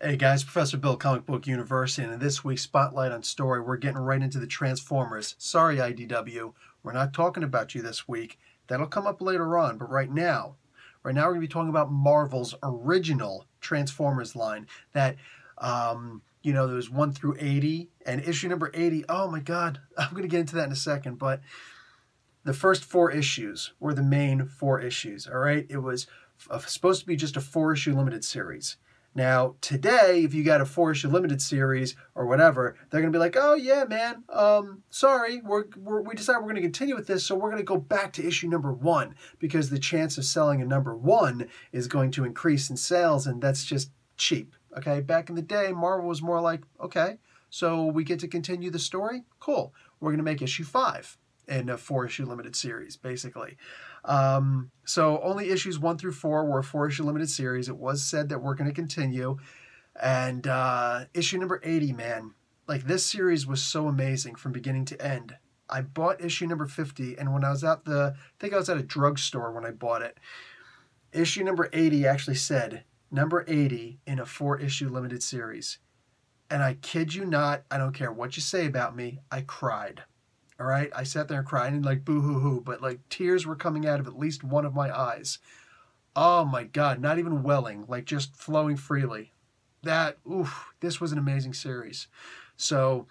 Hey guys, Professor Bill, Comic Book University, and in this week's Spotlight on Story, we're getting right into the Transformers. Sorry, IDW, we're not talking about you this week. That'll come up later on, but right now we're going to be talking about Marvel's original Transformers line that, there was 1 through 80, and issue number 80, oh my god, I'm going to get into that in a second, but the first 4 issues were the main 4 issues, all right? It was supposed to be just a 4-issue limited series. Now, today, if you got a 4-issue limited series or whatever, they're going to be like, oh, yeah, man, sorry, we decided we're going to continue with this, so we're going to go back to issue number 1 because the chance of selling a number 1 is going to increase in sales, and that's just cheap, okay? Back in the day, Marvel was more like, okay, so we get to continue the story? Cool. We're going to make issue 5 in a 4-issue limited series, basically. So only issues 1 through 4 were a 4-issue limited series. It was said that we're going to continue. And issue number 80, man, like this series was so amazing from beginning to end. I bought issue number 50, and when I was at I think I was at a drugstore when I bought it. Issue number 80 actually said, number 80 in a 4-issue limited series. And I kid you not, I don't care what you say about me, I cried. All right, I sat there and cried and like boo-hoo-hoo, but like tears were coming out of at least one of my eyes. Oh my God, not even welling, like just flowing freely. This was an amazing series. So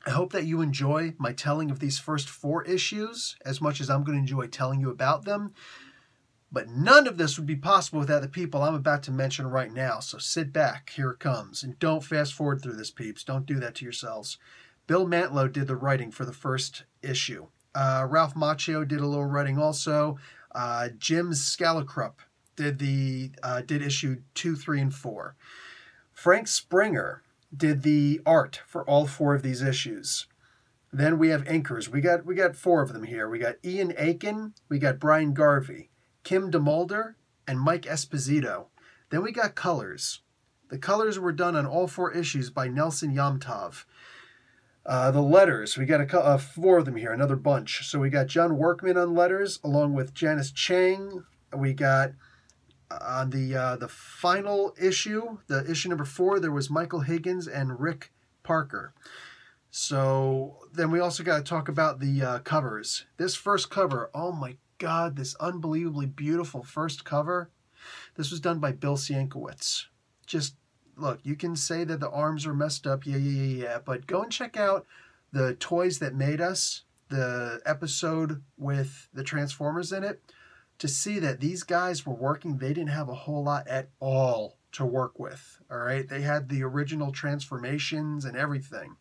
I hope that you enjoy my telling of these first 4 issues as much as I'm going to enjoy telling you about them. But none of this would be possible without the people I'm about to mention right now. So sit back, here it comes. And don't fast forward through this, peeps. Don't do that to yourselves. Bill Mantlo did the writing for the first issue. Ralph Macchio did a little writing also. Jim Scalacrup did issue 2, 3, and 4. Frank Springer did the art for all 4 of these issues. Then we have inkers. We got 4 of them here. We got Ian Aiken, we got Brian Garvey, Kim DeMulder, and Mike Esposito. Then we got colors. The colors were done on all 4 issues by Nelson Yomtov. The letters, we got 4 of them here, another bunch. So we got John Workman on letters, along with Janice Chang. We got on the final issue, the issue number 4, there was Michael Higgins and Rick Parker. So then we also got to talk about the covers. This first cover, oh my God, this unbelievably beautiful first cover. This was done by Bill Sienkiewicz. Just look, you can say that the arms are messed up, yeah, but go and check out the Toys That Made Us, the episode with the Transformers in it, to see that these guys were working. They didn't have a whole lot at all to work with, all right? They had the original transformations and everything,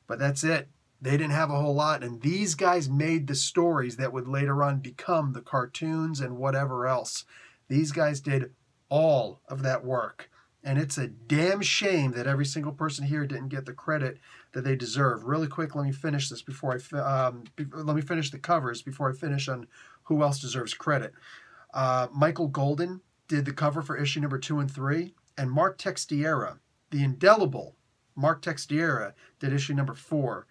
but that's it. They didn't have a whole lot, and these guys made the stories that would later on become the cartoons and whatever else. These guys did all of that work. And it's a damn shame that every single person here didn't get the credit that they deserve. Really quick, let me finish this before let me finish the covers before I finish on who else deserves credit. Michael Golden did the cover for issue number 2 and 3, and Mark Texeira, the indelible Mark Texeira, did issue number 4.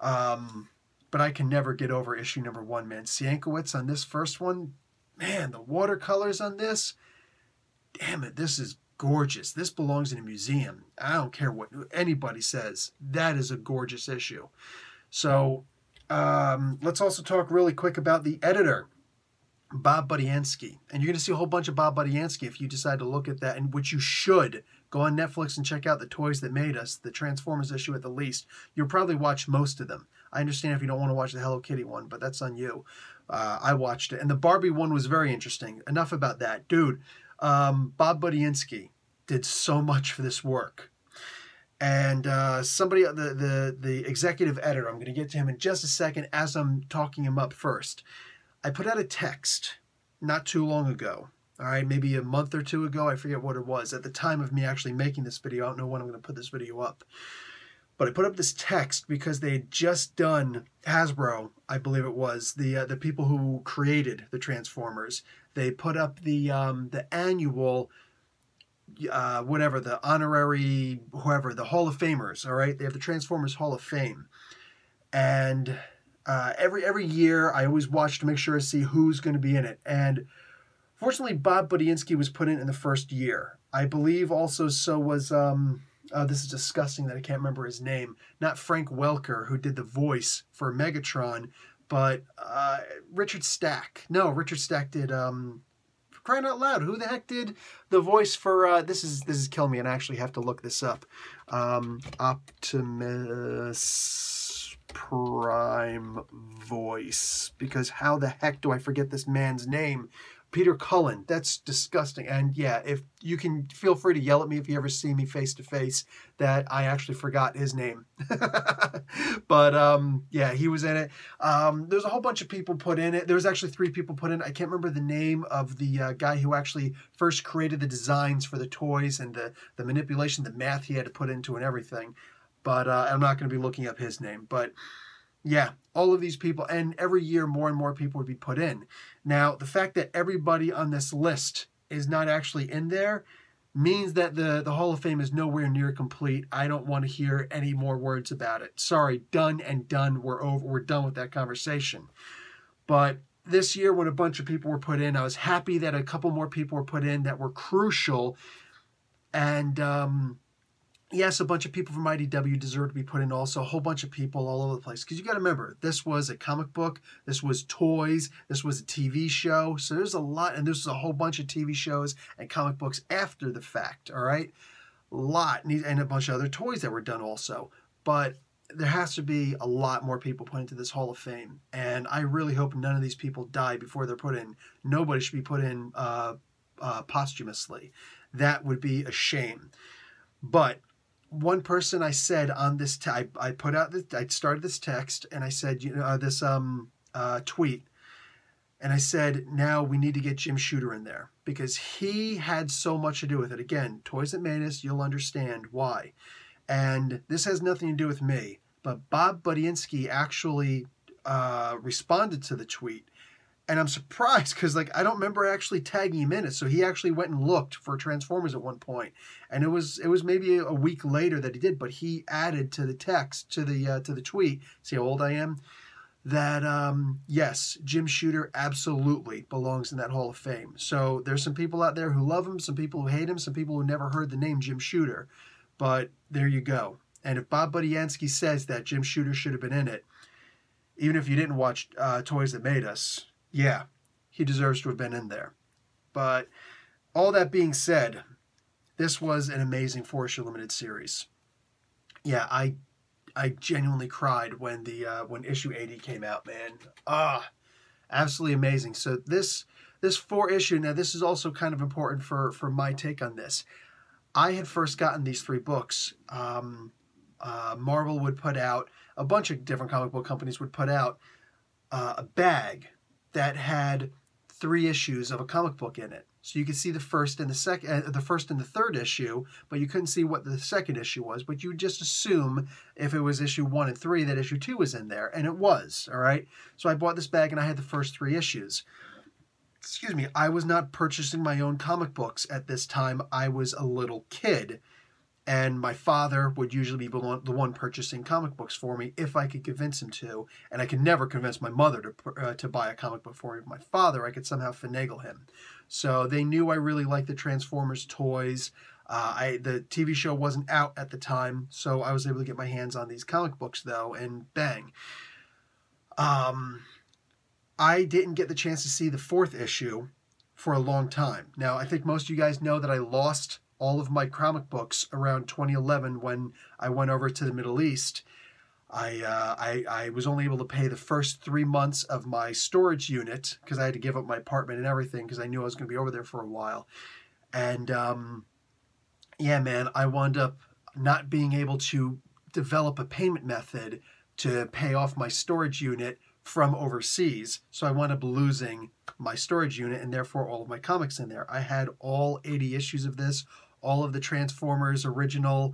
But I can never get over issue number 1, man. Sienkiewicz on this first one, man, the watercolors on this, damn it, this is gorgeous. This belongs in a museum. I don't care what anybody says. That is a gorgeous issue. So let's also talk really quick about the editor, Bob Budiansky. And you're going to see a whole bunch of Bob Budiansky if you decide to look at that, and which you should. Go on Netflix and check out the Toys That Made Us, the Transformers issue at the least. You'll probably watch most of them. I understand if you don't want to watch the Hello Kitty one, but that's on you. I watched it. And the Barbie one was very interesting. Enough about that. Dude, Bob Budiansky did so much for this work. And somebody, the executive editor, I'm going to get to him in just a second as I'm talking him up first. I put out a text not too long ago, all right, maybe a month or 2 ago, I forget what it was, at the time of me actually making this video. I don't know when I'm going to put this video up. But I put up this text because they had just done, Hasbro, I believe it was, the people who created the Transformers, they put up the annual, whatever, the honorary, whoever, the Hall of Famers, all right? They have the Transformers Hall of Fame. And every year, I always watch to make sure I see who's going to be in it. And fortunately, Bob Budiansky was put in the first year. I believe also so was, this is disgusting that I can't remember his name. Not Frank Welker, who did the voice for Megatron, but Richard Stack. No, Richard Stack did, for crying out loud, who the heck did the voice for, this is killing me, and I actually have to look this up. Optimus Prime voice, because how the heck do I forget this man's name? Peter Cullen. That's disgusting. And yeah, if you can, feel free to yell at me if you ever see me face to face that I actually forgot his name. But yeah, he was in it. There's a whole bunch of people put in it. There was actually 3 people put in it. I can't remember the name of the guy who actually first created the designs for the toys and the manipulation, the math he had to put into and everything. But I'm not going to be looking up his name. But yeah, all of these people, and every year more and more people would be put in. Now, the fact that everybody on this list is not actually in there means that the Hall of Fame is nowhere near complete. I don't want to hear any more words about it. Sorry, done and done. We're over. We're done with that conversation. But this year, when a bunch of people were put in, I was happy that a couple more people were put in that were crucial. And yes, a bunch of people from IDW deserve to be put in also. A whole bunch of people all over the place. Because you got to remember, this was a comic book. This was toys. This was a TV show. So there's a lot. And there's a whole bunch of TV shows and comic books after the fact. All right? A lot. And a bunch of other toys that were done also. But there has to be a lot more people put into this Hall of Fame. And I really hope none of these people die before they're put in. Nobody should be put in posthumously. That would be a shame. But one person I said on this, I put out this, I started this text and I said, this tweet, and I said, now we need to get Jim Shooter in there because he had so much to do with it. Again, Toys That Made Us, you'll understand why. And this has nothing to do with me, but Bob Budiansky actually responded to the tweet. And I'm surprised because, like, I don't remember actually tagging him in it. So he actually went and looked for Transformers at one point, and it was maybe a week later that he did. But he added to the text to the tweet. See how old I am? That yes, Jim Shooter absolutely belongs in that Hall of Fame. So there's some people out there who love him, some people who hate him, some people who never heard the name Jim Shooter. But there you go. And if Bob Budiansky says that Jim Shooter should have been in it, even if you didn't watch Toys That Made Us. Yeah, he deserves to have been in there. But all that being said, this was an amazing 4-issue limited series. Yeah, I genuinely cried when when issue 80 came out, man. Absolutely amazing. So this 4-issue, now this is also kind of important for my take on this. I had first gotten these 3 books. Marvel would put out, a bunch of different comic book companies would put out a bag that had 3 issues of a comic book in it. So you could see the first and the third issue, but you couldn't see what the second issue was. But you would just assume if it was issue 1 and 3 that issue 2 was in there, and it was. All right. So I bought this bag and I had the first 3 issues. Excuse me. I was not purchasing my own comic books at this time. I was a little kid. And my father would usually be the one purchasing comic books for me if I could convince him to. And I could never convince my mother to buy a comic book for me. My father, I could somehow finagle him. So they knew I really liked the Transformers toys. The TV show wasn't out at the time, so I was able to get my hands on these comic books, though, and bang. I didn't get the chance to see the 4th issue for a long time. Now, I think most of you guys know that I lost all of my comic books around 2011 when I went over to the Middle East. I was only able to pay the first 3 months of my storage unit because I had to give up my apartment and everything because I knew I was going to be over there for a while. And yeah, man, I wound up not being able to develop a payment method to pay off my storage unit from overseas. So I wound up losing my storage unit and therefore all of my comics in there. I had all 80 issues of this, all of the Transformers original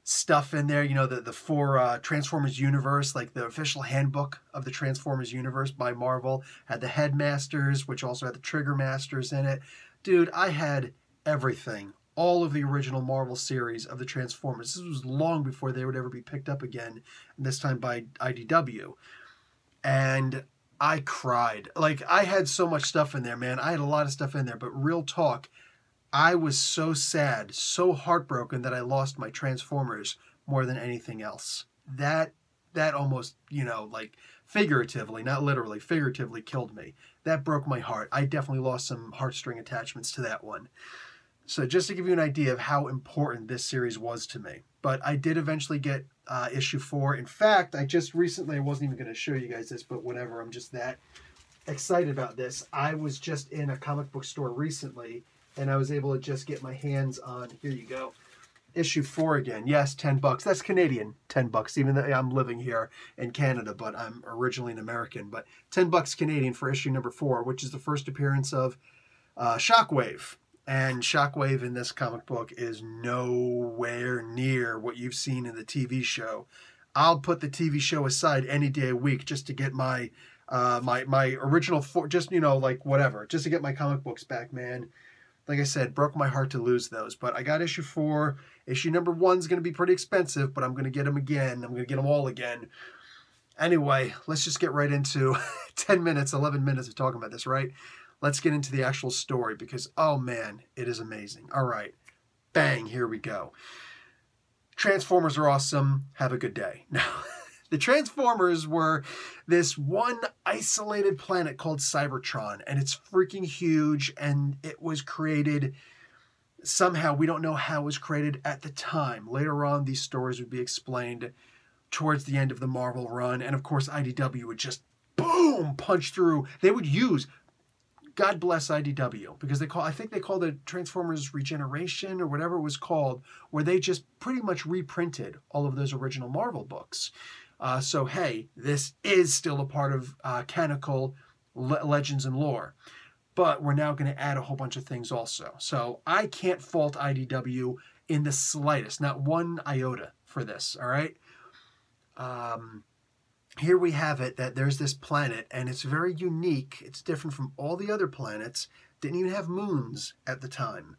stuff in there, you know, the 4 Transformers universe, like the official handbook of the Transformers universe by Marvel, had the Headmasters, which also had the Trigger Masters in it. Dude, I had everything, all of the original Marvel series of the Transformers. This was long before they would ever be picked up again, and this time by IDW. And I cried. Like, I had so much stuff in there, man. I had a lot of stuff in there, but real talk, I was so sad, so heartbroken that I lost my Transformers more than anything else. That almost, like figuratively, not literally, figuratively killed me. That broke my heart. I definitely lost some heartstring attachments to that one. So just to give you an idea of how important this series was to me. But I did eventually get issue 4. In fact, I just recently, I wasn't even going to show you guys this, but whatever, I'm just that excited about this. I was just in a comic book store recently, and I was able to just get my hands on, here you go, issue 4 again. Yes, $10. That's Canadian, $10, even though I'm living here in Canada, but I'm originally an American. But $10 Canadian for issue number 4, which is the first appearance of Shockwave. And Shockwave in this comic book is nowhere near what you've seen in the TV show. I'll put the TV show aside any day a week just to get my my original, just, like whatever, just to get my comic books back, man. Like I said, broke my heart to lose those. But I got issue 4. Issue number 1 is going to be pretty expensive, but I'm going to get them again. I'm going to get them all again. Anyway, let's just get right into 10 minutes, 11 minutes of talking about this, right? Let's get into the actual story because, oh man, it is amazing. All right, bang, here we go. Transformers are awesome. Have a good day. Now, the Transformers were this one isolated planet called Cybertron, and it's freaking huge, and it was created somehow. We don't know how it was created at the time. Later on, these stories would be explained towards the end of the Marvel run, and of course, IDW would just, boom, punch through. They would use, God bless IDW, because I think they called it Transformers Regeneration or whatever it was called, where they just pretty much reprinted all of those original Marvel books. So, hey, this is still a part of canonical legends and lore. But we're now going to add a whole bunch of things also. So I can't fault IDW in the slightest, not one iota for this, all right? Here we have it, that there's this planet, and it's very unique. It's different from all the other planets. Didn't even have moons at the time.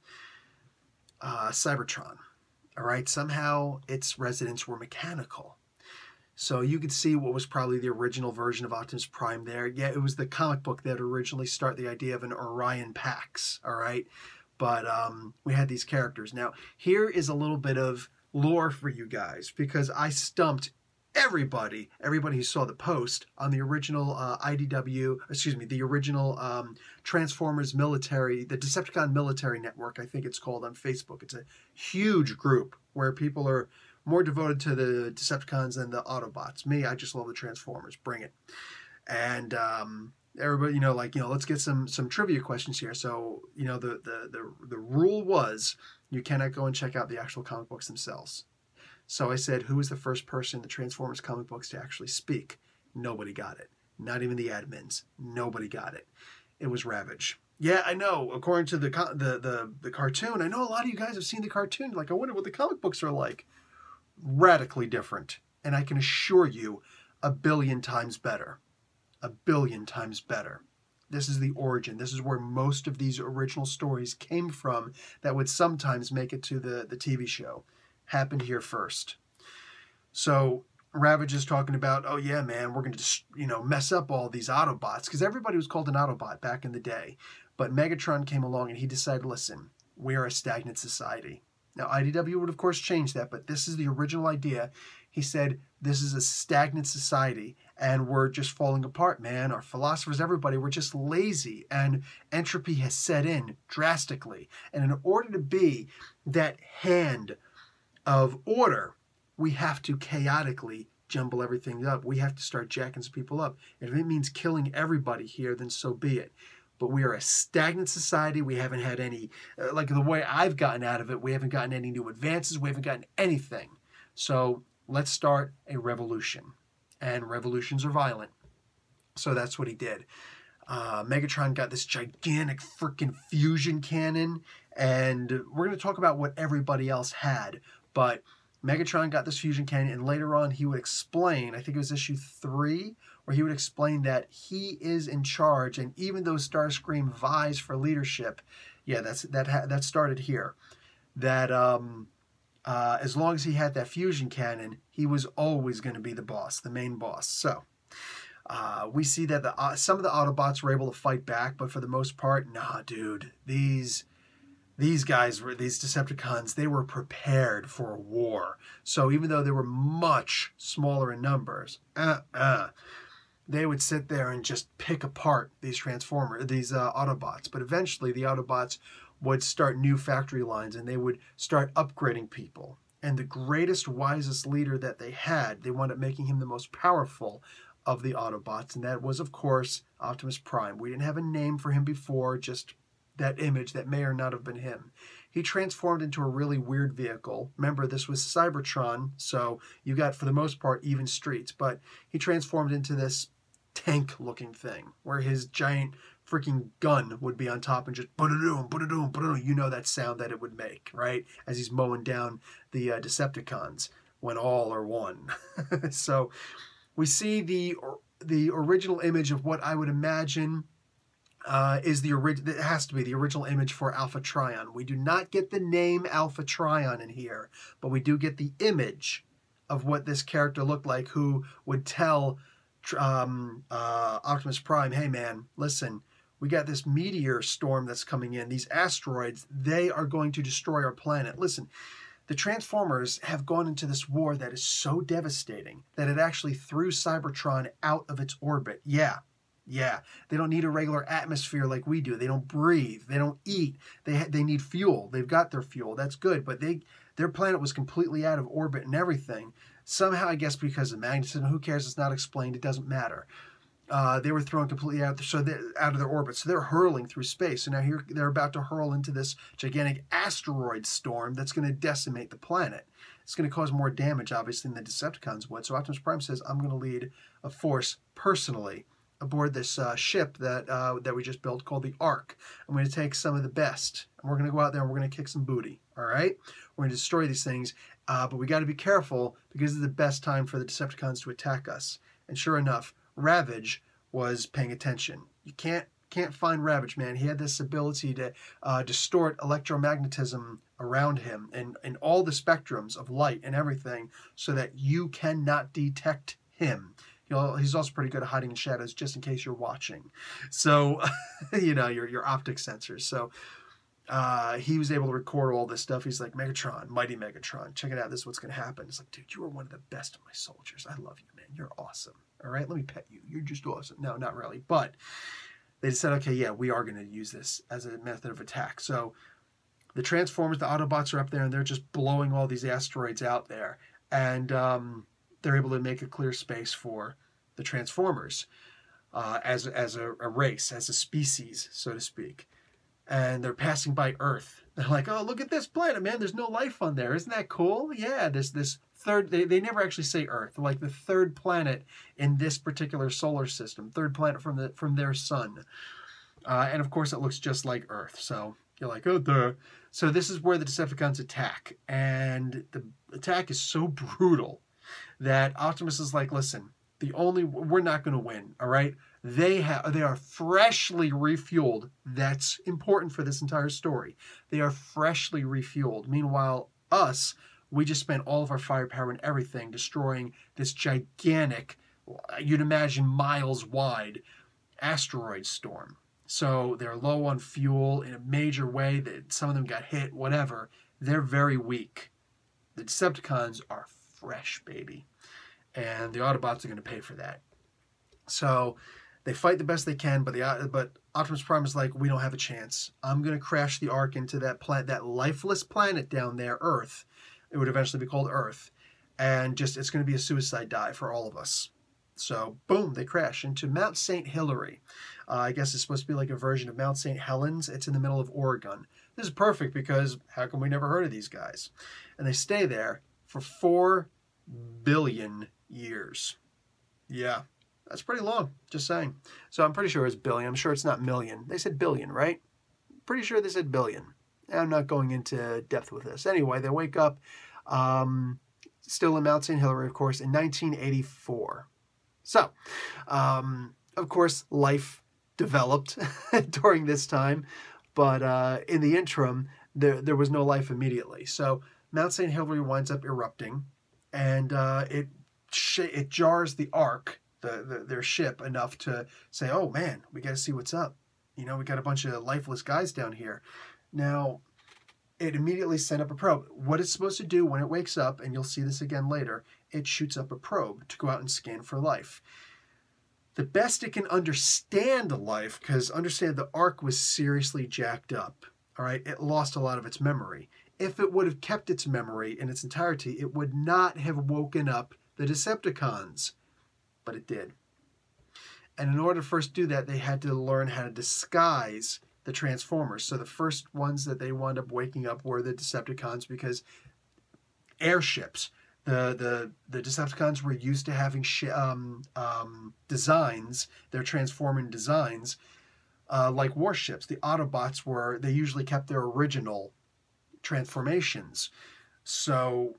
Cybertron, all right? Somehow its residents were mechanical. So you could see what was probably the original version of Optimus Prime there. Yeah, it was the comic book that originally started the idea of an Orion Pax, all right? But we had these characters. Now, here is a little bit of lore for you guys, because I stumped everybody who saw the post on the original the original Transformers military, the Decepticon military network, I think it's called, on Facebook. It's a huge group where people are more devoted to the Decepticons than the Autobots. Me, I just love the Transformers. Bring it. And everybody, let's get some trivia questions here. So, the rule was you cannot go and check out the actual comic books themselves. So I said, who was the first person in the Transformers comic books to actually speak? Nobody got it. Not even the admins. Nobody got it. It was Ravage. Yeah, I know. According to the cartoon, I know a lot of you guys have seen the cartoon. Like, I wonder what the comic books are like. Radically different. And I can assure you, 1,000,000,000 times better. 1,000,000,000 times better. This is the origin. This is where most of these original stories came from that would sometimes make it to the TV show. Happened here first. So Ravage is talking about, oh yeah, man, we're going to just, mess up all these Autobots, because everybody was called an Autobot back in the day. But Megatron came along and he decided, listen, we are a stagnant society. Now, IDW would, of course, change that, but this is the original idea. He said, this is a stagnant society, and we're just falling apart, man. Our philosophers, everybody, we're just lazy, and entropy has set in drastically. And in order to be that hand of order, we have to chaotically jumble everything up. We have to start jacking some people up. And if it means killing everybody here, then so be it. But we are a stagnant society. We haven't had any, like the way I've gotten out of it, we haven't gotten any new advances. We haven't gotten anything. So let's start a revolution. And revolutions are violent. So that's what he did. Megatron got this gigantic freaking fusion cannon. And we're going to talk about what everybody else had. But Megatron got this fusion cannon, and later on he would explain, I think it was issue 3, where he would explain that he is in charge, and even though Starscream vies for leadership, yeah, that started here, that as long as he had that fusion cannon, he was always going to be the boss, the main boss. So we see that some of the Autobots were able to fight back, but for the most part, nah, dude, these these Decepticons, they were prepared for war. So even though they were much smaller in numbers, they would sit there and just pick apart these Autobots. But eventually the Autobots would start new factory lines and they would start upgrading people. And the greatest, wisest leader that they had, they wound up making him the most powerful of the Autobots. And that was, of course, Optimus Prime. We didn't have a name for him before, just that image that may or not have been him. He transformed into a really weird vehicle. Remember, this was Cybertron, so you got, for the most part, even streets. But he transformed into this tank-looking thing, where his giant freaking gun would be on top and just ba-da-doom, ba-da-doom, ba-da-doom. You know that sound that it would make, right? As he's mowing down the Decepticons when all are one. So we see the original image of what I would imagine it has to be the original image for Alpha Trion. We do not get the name Alpha Trion in here, but we do get the image of what this character looked like, who would tell Optimus Prime, hey man, listen, we got this meteor storm that's coming in. These asteroids, they are going to destroy our planet. Listen, the Transformers have gone into this war that is so devastating that it actually threw Cybertron out of its orbit. Yeah, they don't need a regular atmosphere like we do. They don't breathe. They don't eat. They need fuel. They've got their fuel. That's good. But their planet was completely out of orbit and everything. Somehow, I guess because of magnetism, who cares? It's not explained. It doesn't matter. They were thrown completely out of their orbit. So they're hurling through space. So now here they're about to hurl into this gigantic asteroid storm that's going to decimate the planet. It's going to cause more damage, obviously, than the Decepticons would. So Optimus Prime says, I'm going to lead a force personally aboard this ship that we just built called the Ark. I'm going to take some of the best, and we're going to go out there and we're going to kick some booty, all right? We're going to destroy these things, but we got to be careful because it's the best time for the Decepticons to attack us. And sure enough, Ravage was paying attention. You can't find Ravage, man. He had this ability to distort electromagnetism around him and all the spectrums of light and everything so that you cannot detect him. He's also pretty good at hiding in shadows just in case you're watching. So, your optic sensors. So he was able to record all this stuff. He's like, Megatron, mighty Megatron, check it out. This is what's going to happen. It's like, dude, you are one of the best of my soldiers. I love you, man. You're awesome. All right, let me pet you. You're just awesome. No, not really. But they said, okay, yeah, we are going to use this as a method of attack. So the Transformers, the Autobots are up there, and they're just blowing all these asteroids out there. And they're able to make a clear space for the Transformers as a race, as a species, so to speak. And they're passing by Earth. They're like, oh, look at this planet, man. There's no life on there. Isn't that cool? Yeah, this third, they never actually say Earth. They're like the third planet in this particular solar system, third planet from their sun. And of course, it looks just like Earth. So you're like, oh, duh. So this is where the Decepticons attack. And the attack is so brutal that Optimus is like, listen, we're not going to win, all right? They are freshly refueled. That's important for this entire story. They are freshly refueled. Meanwhile, we just spent all of our firepower and everything destroying this gigantic, you'd imagine miles wide, asteroid storm. So they're low on fuel in a major way. That some of them got hit, whatever. They're very weak. The Decepticons are fresh, baby. And the Autobots are going to pay for that. So they fight the best they can, but Optimus Prime is like, we don't have a chance. I'm going to crash the Ark into that lifeless planet down there, Earth. It would eventually be called Earth. And it's going to be a suicide dive for all of us. So, boom, they crash into Mount St. Hilary. I guess it's supposed to be like a version of Mount St. Helens. It's in the middle of Oregon. This is perfect because how come we never heard of these guys? And they stay there for 4 billion years. Yeah, that's pretty long, just saying. So I'm pretty sure it's billion. I'm sure it's not million. They said billion, right? Pretty sure they said billion. I'm not going into depth with this. Anyway, they wake up still in Mount St. Hilary, of course, in 1984. So, of course, life developed during this time, but in the interim, there was no life immediately. So Mount St. Hilary winds up erupting, and it jars the Ark, their ship, enough to say, oh man, we got to see what's up. We got a bunch of lifeless guys down here. Now, it immediately sent up a probe. What it's supposed to do when it wakes up, and you'll see this again later, it shoots up a probe to go out and scan for life. The best it can understand life, because understand the Ark was seriously jacked up. All right, it lost a lot of its memory. If it would have kept its memory in its entirety, it would not have woken up the Decepticons. But it did. And in order to first do that, they had to learn how to disguise the Transformers. So the first ones that they wound up waking up were the Decepticons, because airships, the Decepticons were used to having designs, their transforming designs, like warships. The Autobots they usually kept their original transformations. So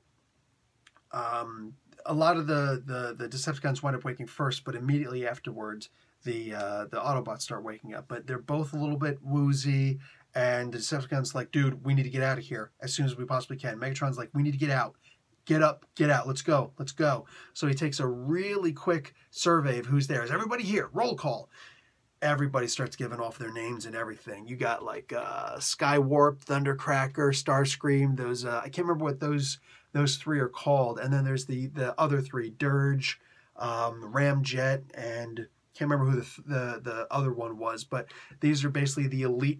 a lot of the Decepticons wind up waking first, but immediately afterwards the Autobots start waking up. But they're both a little bit woozy, and the Decepticons like, dude, we need to get out of here as soon as we possibly can. Megatron's like, we need to get out. Get up, get out, let's go, let's go. So he takes a really quick survey of who's there. Is everybody here? Roll call. Everybody starts giving off their names and everything. You got like Skywarp, Thundercracker, Starscream, those, I can't remember what those three are called. And then there's the other three, Dirge, Ramjet, and can't remember who the other one was, but these are basically the elite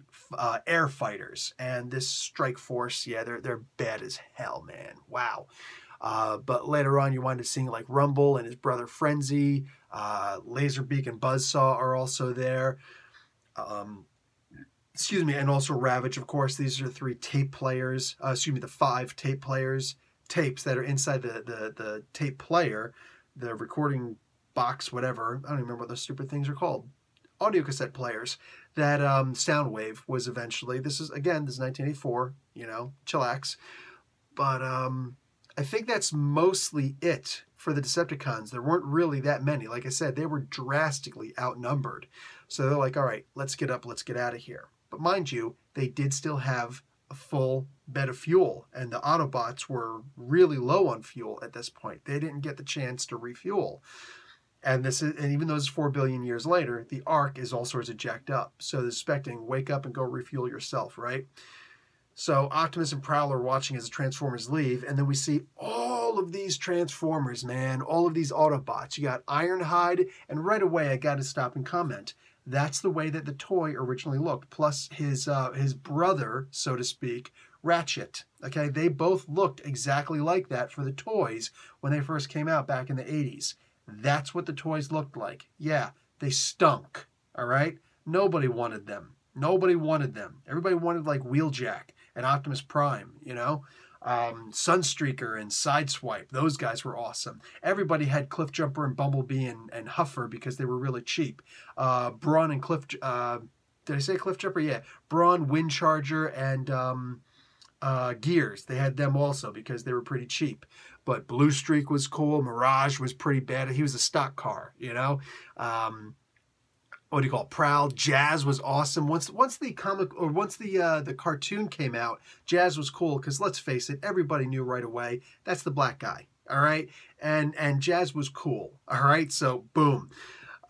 air fighters. And this strike force, yeah, they're bad as hell, man. Wow. But later on, you wind up seeing like Rumble and his brother Frenzy, Laserbeak and Buzzsaw are also there. And also Ravage, of course. These are the three tape players. The 5 tape players, tapes that are inside the tape player, the recording box, whatever. I don't even remember what those stupid things are called. Audio cassette players that Soundwave was eventually. This is 1984, chillax. But I think that's mostly it for the Decepticons. There weren't really that many. Like I said, they were drastically outnumbered. So they're like, all right, let's get up, let's get out of here. But mind you, they did still have a full bed of fuel, and the Autobots were really low on fuel at this point. They didn't get the chance to refuel. And even though it's 4 billion years later, the Ark is all sorts of jacked up. So they're expecting, wake up and go refuel yourself, right? So Optimus and Prowl are watching as the Transformers leave, and then we see all of these Transformers, man, all of these Autobots. You got Ironhide, and right away I got to stop and comment. That's the way that the toy originally looked, plus his brother, so to speak, Ratchet. Okay, they both looked exactly like that for the toys when they first came out back in the 80s. That's what the toys looked like. Yeah, they stunk, all right? Nobody wanted them. Nobody wanted them. Everybody wanted like Wheeljack and Optimus Prime, Sunstreaker and Sideswipe. Those guys were awesome. Everybody had Cliffjumper and Bumblebee and Huffer because they were really cheap. Brawn and did I say Cliffjumper? Yeah. Brawn, Windcharger, and Gears. They had them also because they were pretty cheap. But Blue Streak was cool. Mirage was pretty bad. He was a stock car, what do you call it? Prowl. Jazz was awesome. Once the cartoon came out, Jazz was cool because let's face it, everybody knew right away that's the black guy. All right, and Jazz was cool. All right, so boom.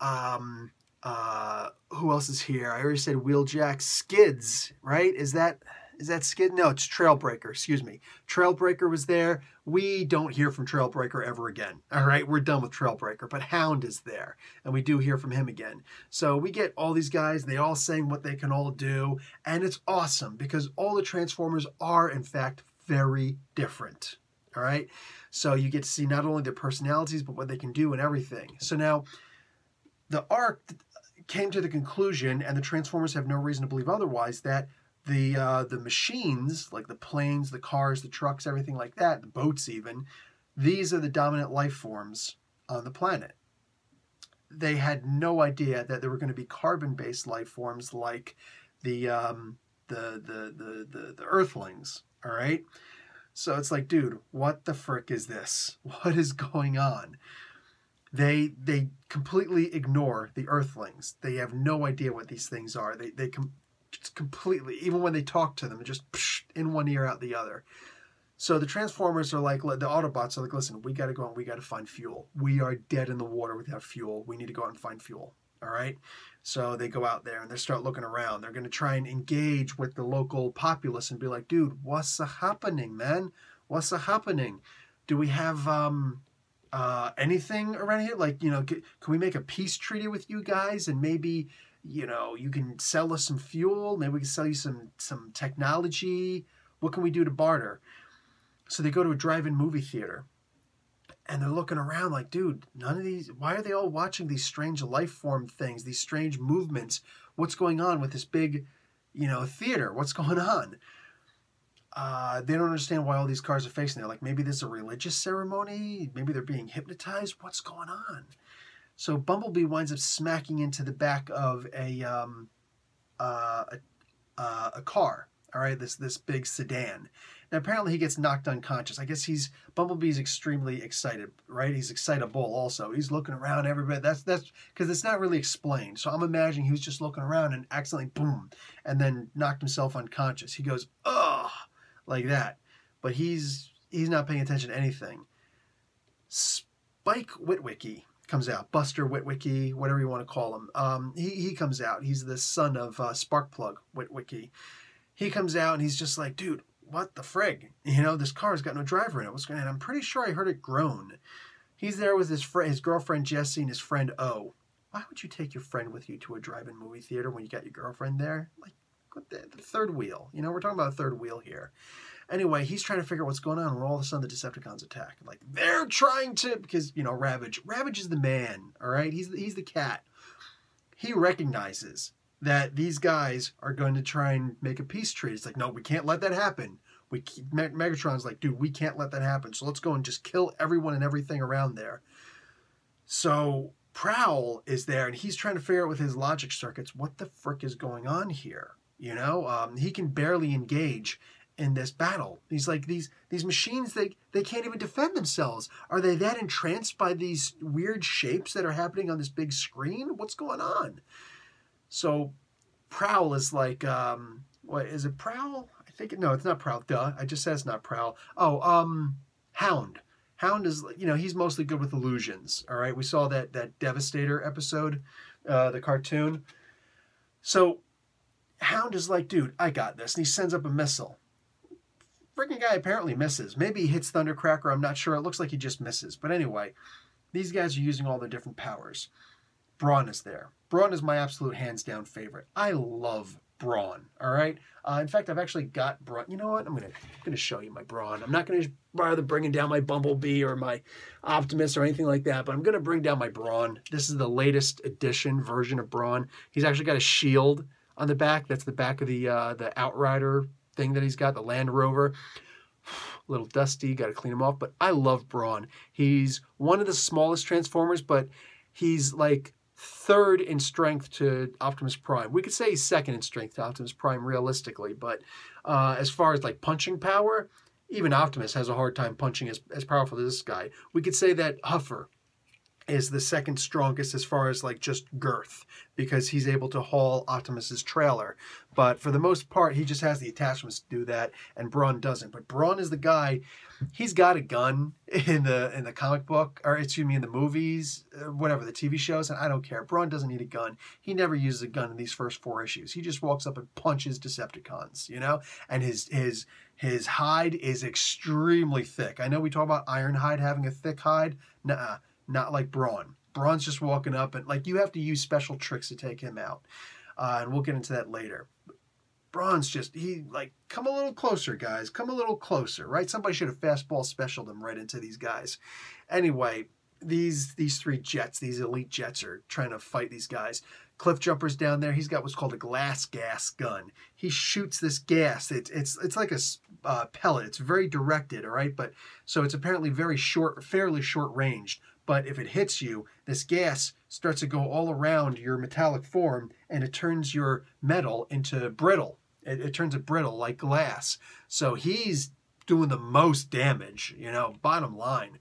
Who else is here? I already said Wheeljack. Skids, right? Is that Skid? No, it's Trailbreaker. Excuse me. Trailbreaker was there. We don't hear from Trailbreaker ever again. All right, we're done with Trailbreaker, but Hound is there, and we do hear from him again. So we get all these guys. They all saying what they can all do, and it's awesome because all the Transformers are, in fact, very different. All right, so you get to see not only their personalities, but what they can do and everything. So now the Ark came to the conclusion, and the Transformers have no reason to believe otherwise, that the machines, like the planes, the cars, the trucks, everything like that, the boats even, these are the dominant life forms on the planet. They had no idea that there were going to be carbon-based life forms like the Earthlings, all right? So it's like, dude, what the frick is this? What is going on? They completely ignore the Earthlings. They have no idea what these things are. They completely, even when they talk to them, just in one ear out the other. So the Transformers are like, the Autobots are like, listen, we got to go out and we got to find fuel. We are dead in the water without fuel. We need to go out and find fuel. All right. So they go out there and they start looking around. They're going to try and engage with the local populace and be like, dude, what's happening, man? What's happening? Do we have anything around here? Like, can we make a peace treaty with you guys? And maybe, you can sell us some fuel. Maybe we can sell you some technology. What can we do to barter? So they go to a drive-in movie theater. And they're looking around like, dude, none of these, why are they all watching these strange life form things, these strange movements? What's going on with this big, theater? What's going on? They don't understand why all these cars are facing there. Like, maybe there's a religious ceremony. Maybe they're being hypnotized. What's going on? So Bumblebee winds up smacking into the back of a car. All right, this big sedan. Now, apparently he gets knocked unconscious. I guess Bumblebee's extremely excited, right? He's excitable also. He's looking around everybody. That's because it's not really explained. So I'm imagining he was just looking around and accidentally, boom, and then knocked himself unconscious. He goes, ugh, like that. But he's not paying attention to anything. Spike Witwicky comes out. Buster Witwicky, whatever you want to call him. He comes out. He's the son of Sparkplug Witwicky. He comes out and he's just like, dude, what the frig? This car's got no driver in it. What's going on? I'm pretty sure I heard it groan. He's there with his girlfriend Jessie and his friend O. Why would you take your friend with you to a drive-in movie theater when you got your girlfriend there? Like, the third wheel. We're talking about a third wheel here. Anyway, he's trying to figure out what's going on when all of a sudden the Decepticons attack. Like, they're trying to, because, Ravage. Ravage is the man, all right? He's the cat. He recognizes that these guys are going to try and make a peace treaty. It's like, no, we can't let that happen. Megatron's like, dude, we can't let that happen. So let's go and just kill everyone and everything around there. So Prowl is there, and he's trying to figure out with his logic circuits what the frick is going on here. He can barely engage in this battle. He's like, these machines, they can't even defend themselves. Are they that entranced by these weird shapes that are happening on this big screen? What's going on? So Prowl is like, what is it? Prowl? I think no, it's not Prowl. Duh, I just said it's not Prowl. Oh, Hound. Hound is, he's mostly good with illusions. All right, we saw that Devastator episode, the cartoon. So Hound is like, dude, I got this, and he sends up a missile. Freaking guy apparently misses. Maybe he hits Thundercracker. I'm not sure. It looks like he just misses. But anyway, these guys are using all their different powers. Brawn is there. Brawn is my absolute hands-down favorite. I love Brawn, all right? In fact, I've actually got Brawn. You know what? I'm gonna show you my Brawn. I'm not going to bother bringing down my Bumblebee or my Optimus or anything like that, but I'm going to bring down my Brawn. This is the latest edition version of Brawn. He's actually got a shield on the back. That's the back of the Outrider thing that he's got, the Land Rover. A little dusty, got to clean him off, but I love Brawn. He's one of the smallest Transformers, but he's like third in strength to Optimus Prime. We could say he's second in strength to Optimus Prime realistically, but as far as like punching power, even Optimus has a hard time punching as powerful as this guy. We could say that Huffer is the second strongest as far as like just girth, because he's able to haul Optimus's trailer. But for the most part, he just has the attachments to do that, and Brawn doesn't. But Brawn is the guy. He's got a gun in the comic book, or excuse me, in the movies, whatever, the TV shows, and I don't care. Brawn doesn't need a gun. He never uses a gun in these first 4 issues. He just walks up and punches Decepticons, and his hide is extremely thick. I know we talk about Ironhide having a thick hide. Nuh-uh. Not like Brawn. Brawn's just walking up, and like you have to use special tricks to take him out. And we'll get into that later. Brawn's just, come a little closer, guys. Come a little closer, right? Somebody should have fastball specialed him right into these guys. Anyway, these 3 jets, these elite jets are trying to fight these guys. Cliffjumper's down there. He's got what's called a glass gas gun. He shoots this gas. It's like a pellet. It's very directed, all right? But so it's apparently very short, fairly short ranged. But if it hits you, this gas starts to go all around your metallic form, and it turns your metal into brittle. It turns it brittle like glass. So he's doing the most damage, bottom line.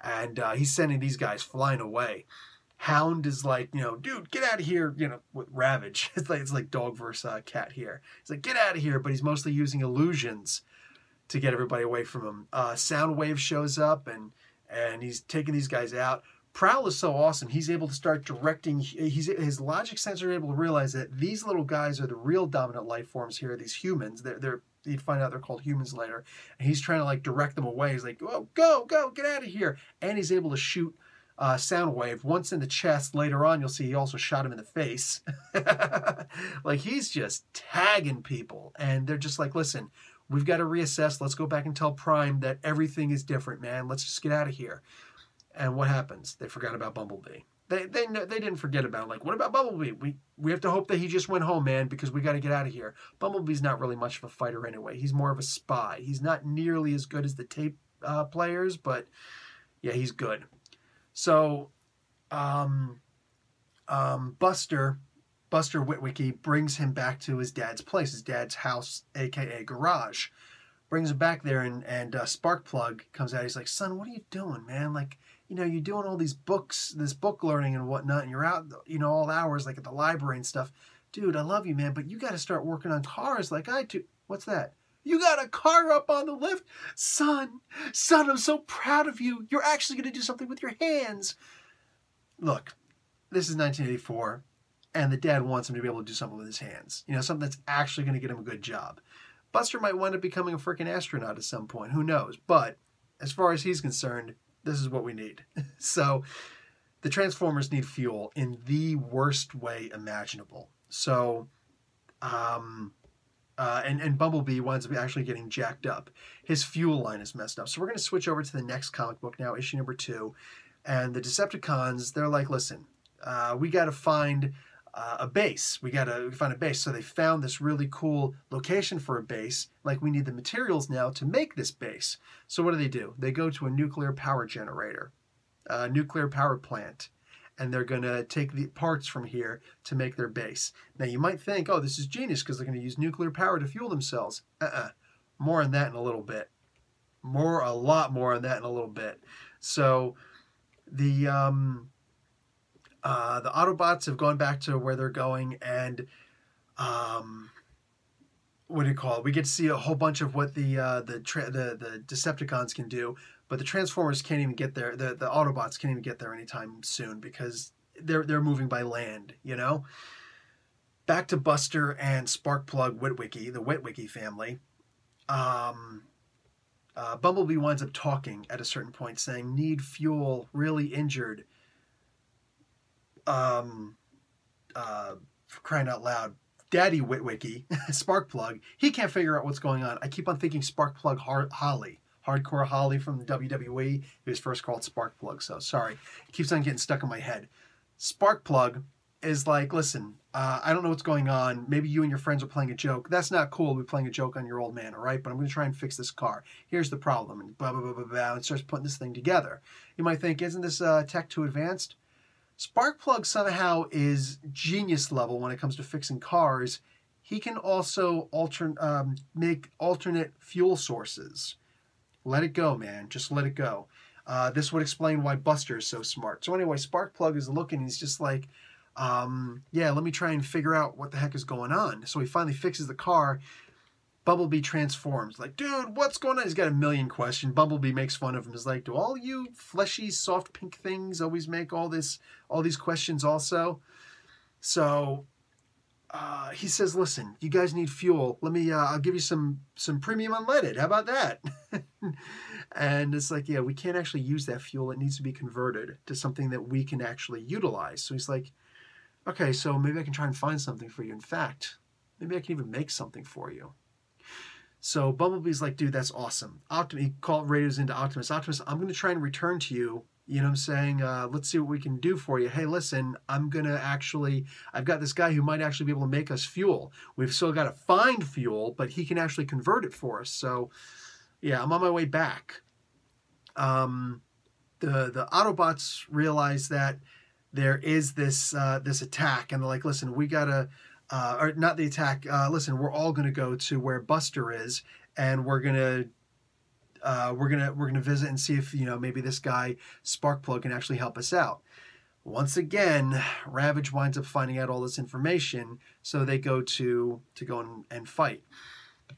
And he's sending these guys flying away. Hound is like, dude, get out of here, with Ravage. It's like dog versus cat here. He's like, get out of here, but he's mostly using illusions to get everybody away from him. Soundwave shows up, and he's taking these guys out. Prowl is so awesome. He's able to start directing. His logic sensor is able to realize that these little guys are the real dominant life forms here. These humans. You'd find out they're called humans later. And he's trying to like direct them away. He's like, oh, go, get out of here. And he's able to shoot sound wave once in the chest. Later on, you'll see he also shot him in the face. Like he's just tagging people. And they're just like, listen, we've got to reassess. Let's go back and tell Prime that everything is different, man. Let's just get out of here. And what happens? They forgot about Bumblebee. They didn't forget about him. Like, what about Bumblebee? We have to hope that he just went home, man, because we got to get out of here. Bumblebee's not really much of a fighter anyway. He's more of a spy. He's not nearly as good as the tape players, but yeah, he's good. So, Buster Witwicky brings him back to his dad's place, his dad's house, aka garage. Brings him back there, and Sparkplug comes out. He's like, son, what are you doing, man? Like, you know, you're doing all these books, this book learning and whatnot, and you're out, you know, all hours, like at the library and stuff. Dude, I love you, man, but you got to start working on cars like I do. What's that? You got a car up on the lift? Son, I'm so proud of you. You're actually going to do something with your hands. Look, this is 1984, and the dad wants him to be able to do something with his hands. You know, something that's actually going to get him a good job. Buster might wind up becoming a freaking astronaut at some point. Who knows? But as far as he's concerned, this is what we need. So the Transformers need fuel in the worst way imaginable. So, and Bumblebee winds up actually getting jacked up. His fuel line is messed up. So we're going to switch over to the next comic book now, issue number 2. And the Decepticons, they're like, listen, we got to find a base. We got to find a base. So they found this really cool location for a base. Like, we need the materials now to make this base. So what do? They go to a nuclear power generator, a nuclear power plant, and they're going to take the parts from here to make their base. Now, you might think, oh, this is genius because they're going to use nuclear power to fuel themselves. More on that in a little bit. A lot more on that in a little bit. So the Autobots have gone back to where they're going, and what do you call it? We get to see a whole bunch of what the Decepticons can do, but the Transformers can't even get there. The Autobots can't even get there anytime soon because they're moving by land. You know. Back to Buster and Sparkplug Witwicky, the Witwicky family. Bumblebee winds up talking at a certain point, saying, "Need fuel, really injured." For crying out loud, Daddy Witwicky, Sparkplug, he can't figure out what's going on. I keep on thinking Sparkplug Holly, Hardcore Holly from the WWE. He was first called Sparkplug, so sorry. It keeps on getting stuck in my head. Sparkplug is like, listen, I don't know what's going on. Maybe you and your friends are playing a joke. That's not cool. We're playing a joke on your old man, all right? But I'm going to try and fix this car. Here's the problem. And blah, blah, blah, blah, blah, and starts putting this thing together. You might think, isn't this tech too advanced? Sparkplug somehow is genius level when it comes to fixing cars. He can also make alternate fuel sources. Let it go, man. Just let it go. This would explain why Buster is so smart. So anyway, Sparkplug is looking. He's just like, yeah, let me try and figure out what the heck is going on. So he finally fixes the car. Bumblebee transforms. Like, dude, what's going on? He's got a million questions. Bumblebee makes fun of him. He's like, do all you fleshy, soft pink things always make all these questions also? So he says, listen, you guys need fuel. Let me, I'll give you some premium unleaded. How about that? And it's like, yeah, we can't actually use that fuel. It needs to be converted to something that we can actually utilize. So he's like, okay, so maybe I can try and find something for you. In fact, maybe I can even make something for you. So Bumblebee's like, dude, that's awesome. He radios into Optimus. Optimus, I'm going to try and return to you. You know what I'm saying? Let's see what we can do for you. Hey, listen, I've got this guy who might actually be able to make us fuel. We've still got to find fuel, but he can actually convert it for us. So, yeah, I'm on my way back. The Autobots realize that there is this attack, and they're like, listen, we got to... or not the attack. Listen, we're all going to go to where Buster is, and we're gonna visit and see if maybe this guy Sparkplug can actually help us out. Once again, Ravage winds up finding out all this information, so they go and fight.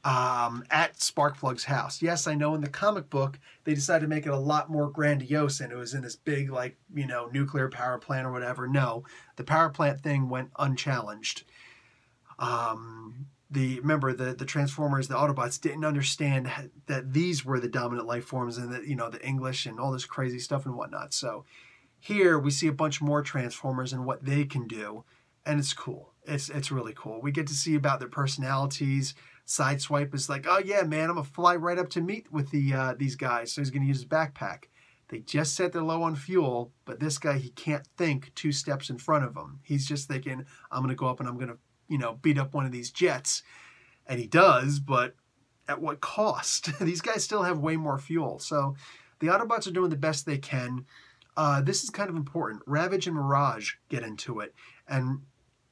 at Sparkplug's house. Yes, I know in the comic book, they decided to make it a lot more grandiose, and it was in this big, like, you know, nuclear power plant or whatever. No, the power plant thing went unchallenged. Remember, the Transformers, the Autobots, didn't understand that these were the dominant life forms and that, you know, the English and all this crazy stuff and whatnot. So here we see a bunch more Transformers and what they can do, and it's cool. It's really cool. We get to see about their personalities. Sideswipe is like, oh yeah, man, I'm gonna fly right up to meet with these guys. So he's gonna use his backpack. They just said they're low on fuel, but this guy, he can't think 2 steps in front of him. He's just thinking, I'm gonna go up and I'm gonna, you know, beat up one of these jets. And he does, but at what cost? These guys still have way more fuel. So the Autobots are doing the best they can. This is kind of important. Ravage and Mirage get into it. And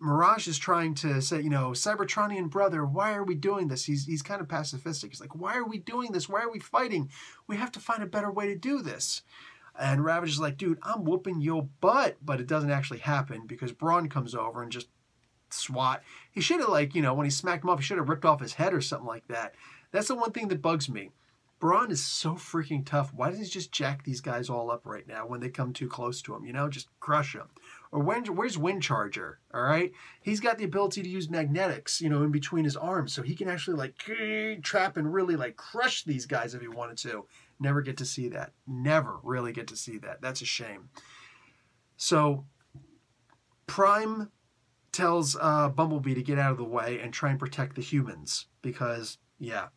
Mirage is trying to say, you know, Cybertronian brother, why are we doing this? He's kind of pacifistic. He's like, why are we doing this? Why are we fighting? We have to find a better way to do this. And Ravage is like, dude, I'm whooping your butt. But it doesn't actually happen because Brawn comes over and just swat. He should have, like, you know, when he smacked him up, he should have ripped off his head or something like that. That's the one thing that bugs me. Brawn is so freaking tough. Why doesn't he just jack these guys all up right now when they come too close to him? You know, just crush them. Or where's Windcharger? All right, he's got the ability to use magnetics, you know, in between his arms, so he can actually like trap and really like crush these guys if he wanted to. Never get to see that. Never really get to see that. That's a shame. So Prime tells Bumblebee to get out of the way and try and protect the humans because, yeah,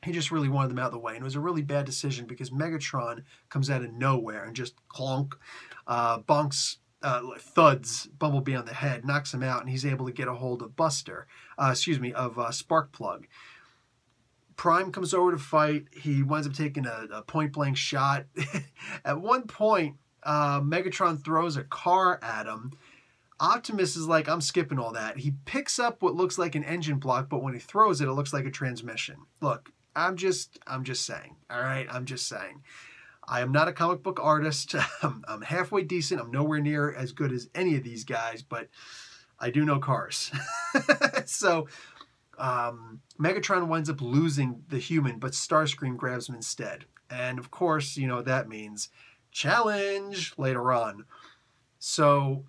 he just really wanted them out of the way. And it was a really bad decision because Megatron comes out of nowhere and just clonk, bonks, thuds Bumblebee on the head, knocks him out, and he's able to get a hold of Sparkplug. Prime comes over to fight. He winds up taking a point-blank shot. At one point, Megatron throws a car at him. Optimus is like, I'm skipping all that. He picks up what looks like an engine block, but when he throws it, it looks like a transmission. Look, I'm just saying, all right? I'm just saying. I am not a comic book artist. I'm halfway decent. I'm nowhere near as good as any of these guys, but I do know cars. So Megatron winds up losing the human, but Starscream grabs him instead. And of course, you know what that means. Challenge later on. So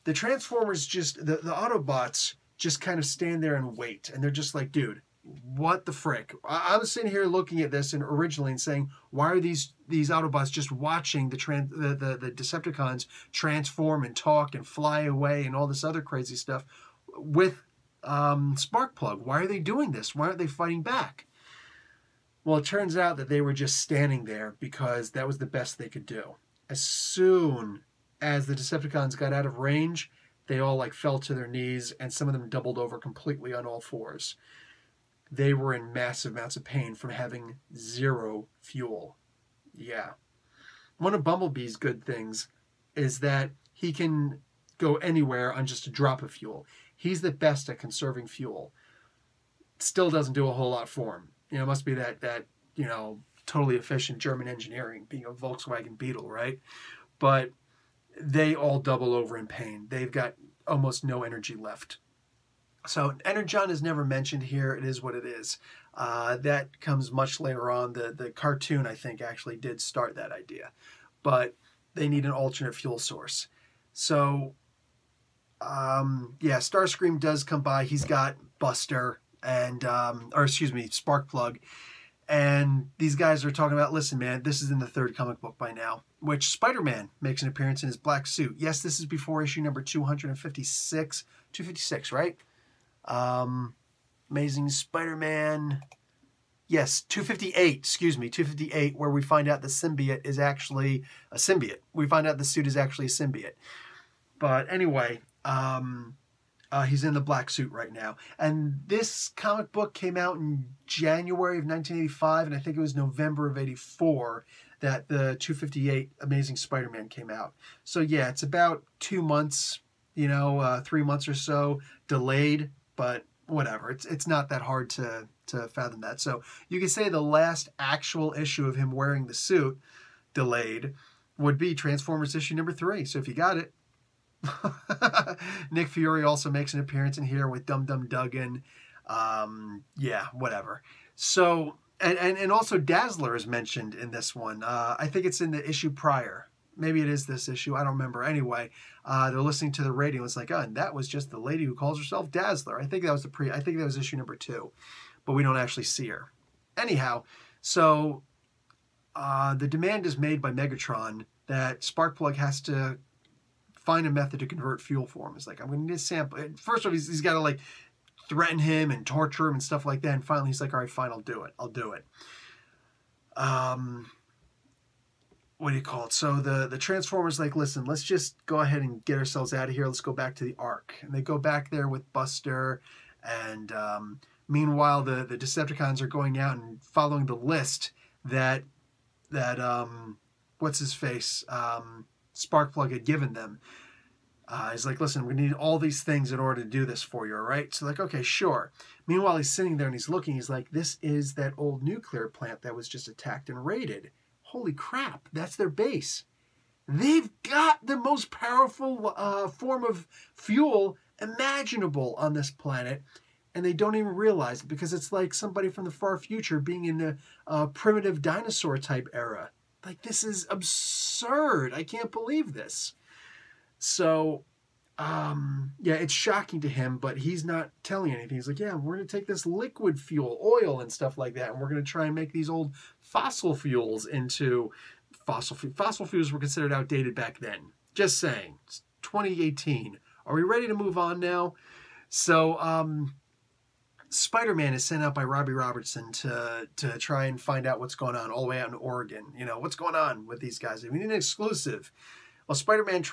the Transformers the Autobots just kind of stand there and wait. And they're just like, dude, what the frick? I was sitting here looking at this and originally and saying, why are these Autobots just watching the Decepticons transform and talk and fly away and all this other crazy stuff with Sparkplug? Why are they doing this? Why aren't they fighting back? Well, it turns out that they were just standing there because that was the best they could do. As soon as the Decepticons got out of range, they all like fell to their knees and some of them doubled over completely on all fours. They were in massive amounts of pain from having zero fuel. Yeah. One of Bumblebee's good things is that he can go anywhere on just a drop of fuel. He's the best at conserving fuel. Still doesn't do a whole lot for him. You know, it must be that you know, totally efficient German engineering, being a Volkswagen Beetle, right? But they all double over in pain. They've got almost no energy left. So Energon is never mentioned here. It is what it is. That comes much later on. The cartoon, I think, actually did start that idea. But they need an alternate fuel source. So, yeah, Starscream does come by. He's got Buster and, Sparkplug. And these guys are talking about, listen, man, this is in the 3rd comic book by now, which Spider-Man makes an appearance in his black suit. Yes, this is before issue number 256. 256, right? Amazing Spider-Man. Yes, 258, excuse me, 258, where we find out the symbiote is actually a symbiote. We find out the suit is actually a symbiote. But anyway, he's in the black suit right now. And this comic book came out in January of 1985, and I think it was November of 84 that the 258 Amazing Spider-Man came out. So yeah, it's about 2 months, 3 months or so delayed, but whatever. It's not that hard to fathom that. So you could say the last actual issue of him wearing the suit, delayed, would be Transformers issue number 3. So if you got it. Nick Fury also makes an appearance in here with Dum Dum Dugan. Yeah, whatever. So, and also Dazzler is mentioned in this one. I think it's in the issue prior. Maybe it is this issue. I don't remember. Anyway, they're listening to the radio. It's like, oh, and that was just the lady who calls herself Dazzler. I think that was I think that was issue number 2, but we don't actually see her. Anyhow, so the demand is made by Megatron that Sparkplug has to find a method to convert fuel for him. It's like, I'm going to need a sample. First off, he's got to like threaten him and torture him and stuff like that. And finally, he's like, all right, fine, I'll do it. I'll do it. What do you call it? So the Transformers like, listen, let's just go ahead and get ourselves out of here. Let's go back to the Ark. And they go back there with Buster. And meanwhile, the Decepticons are going out and following the list that what's his face? Sparkplug had given them. He's like, listen, we need all these things in order to do this for you, all right? So like, okay, sure. Meanwhile, he's sitting there and he's looking. He's like, this is that old nuclear plant that was just attacked and raided. Holy crap, that's their base. They've got the most powerful form of fuel imaginable on this planet, and they don't even realize it because it's like somebody from the far future being in a primitive dinosaur type era. Like, this is absurd. I can't believe this. So, yeah, it's shocking to him, but he's not telling anything. He's like, yeah, we're going to take this liquid fuel, oil and stuff like that, and we're going to try and make these old fossil fuels into fossil fuels. Fossil fuels were considered outdated back then. Just saying. It's 2018. Are we ready to move on now? So, Spider-Man is sent out by Robbie Robertson to try and find out what's going on all the way out in Oregon. You know, what's going on with these guys? We need an exclusive. Well, Spider-Man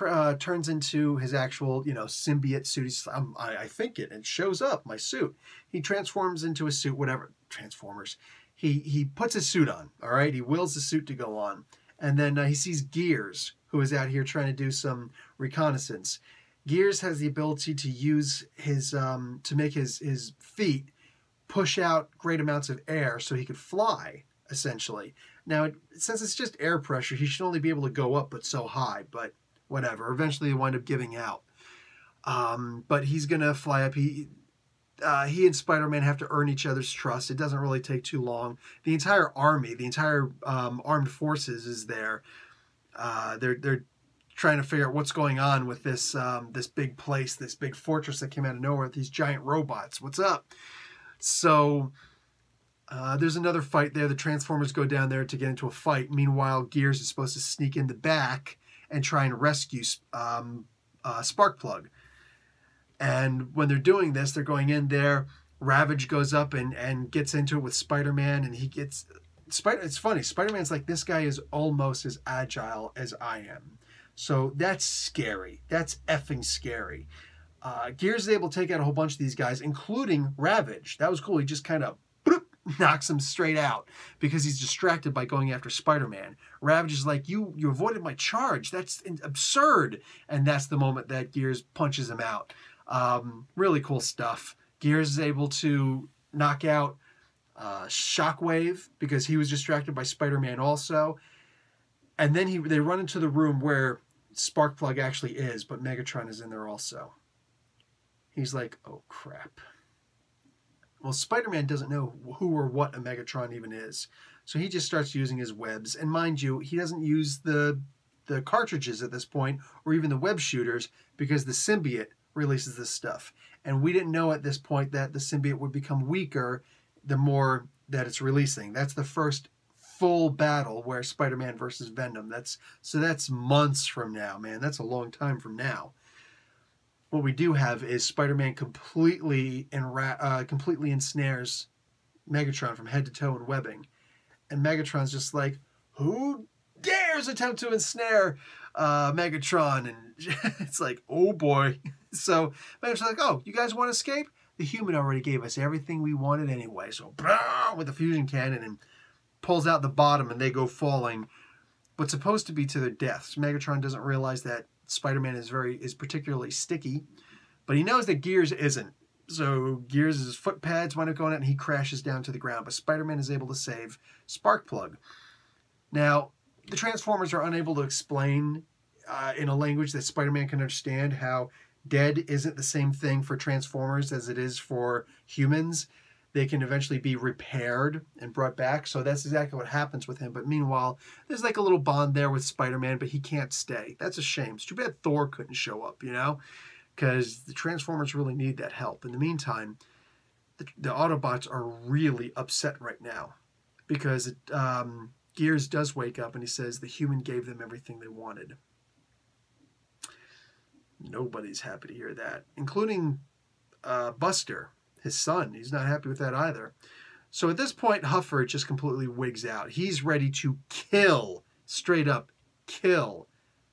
turns into his actual, symbiote suit. I think it shows up, my suit. He transforms into a suit, whatever. Transformers. He puts his suit on, all right? He wills the suit to go on. And then he sees Gears, who is out here trying to do some reconnaissance. Gears has the ability to use his, to make his feet push out great amounts of air so he could fly, essentially. Now, since it's just air pressure, he should only be able to go up but so high, but whatever. Eventually, they wind up giving out. But he's going to fly up. He and Spider-Man have to earn each other's trust. It doesn't really take too long. The entire army, the entire armed forces is there. They're trying to figure out what's going on with this this big place, this big fortress that came out of nowhere with these giant robots. What's up? So there's another fight there. The Transformers go down there to get into a fight. Meanwhile, Gears is supposed to sneak in the back and try and rescue Sparkplug. And when they're doing this, they're going in there. Ravage goes up and gets into it with Spider-Man, and he gets... It's funny. Spider-Man's like, this guy is almost as agile as I am. So that's scary. That's effing scary. Gears is able to take out a whole bunch of these guys, including Ravage. That was cool. He just kind of knocks him straight out because he's distracted by going after Spider-Man. Ravage is like, you avoided my charge. That's absurd. And that's the moment that Gears punches him out. Really cool stuff. Gears is able to knock out Shockwave because he was distracted by Spider-Man also. And then they run into the room where Sparkplug actually is, but Megatron is in there also. He's like, oh crap. Well, Spider-Man doesn't know who or what a Megatron even is. So he just starts using his webs. And mind you, he doesn't use the cartridges at this point, or even the web shooters, because the symbiote releases this stuff. And we didn't know at this point that the symbiote would become weaker the more that it's releasing. That's the first full battle where Spider-Man versus Venom. That's months from now, man. That's a long time from now. What we do have is Spider-Man completely ensnares Megatron from head to toe in webbing. And Megatron's just like, who dares attempt to ensnare Megatron? And it's like, oh boy. So Megatron's like, oh, you guys want to escape? The human already gave us everything we wanted anyway. So with the fusion cannon and pulls out the bottom and they go falling. What's supposed to be to their deaths. Megatron doesn't realize that Spider-Man is particularly sticky, but he knows that Gears isn't. So Gears' foot pads wind up going out and he crashes down to the ground. But Spider-Man is able to save Sparkplug. Now, the Transformers are unable to explain in a language that Spider-Man can understand how dead isn't the same thing for Transformers as it is for humans. They can eventually be repaired and brought back. So that's exactly what happens with him. But meanwhile, there's like a little bond there with Spider-Man, but he can't stay. That's a shame. It's too bad Thor couldn't show up, you know? Because the Transformers really need that help. In the meantime, the Autobots are really upset right now. Because Gears does wake up and he says the human gave them everything they wanted. Nobody's happy to hear that, including Buster, his son. He's not happy with that either. So at this point, Huffer just completely wigs out. He's ready to kill, straight up kill,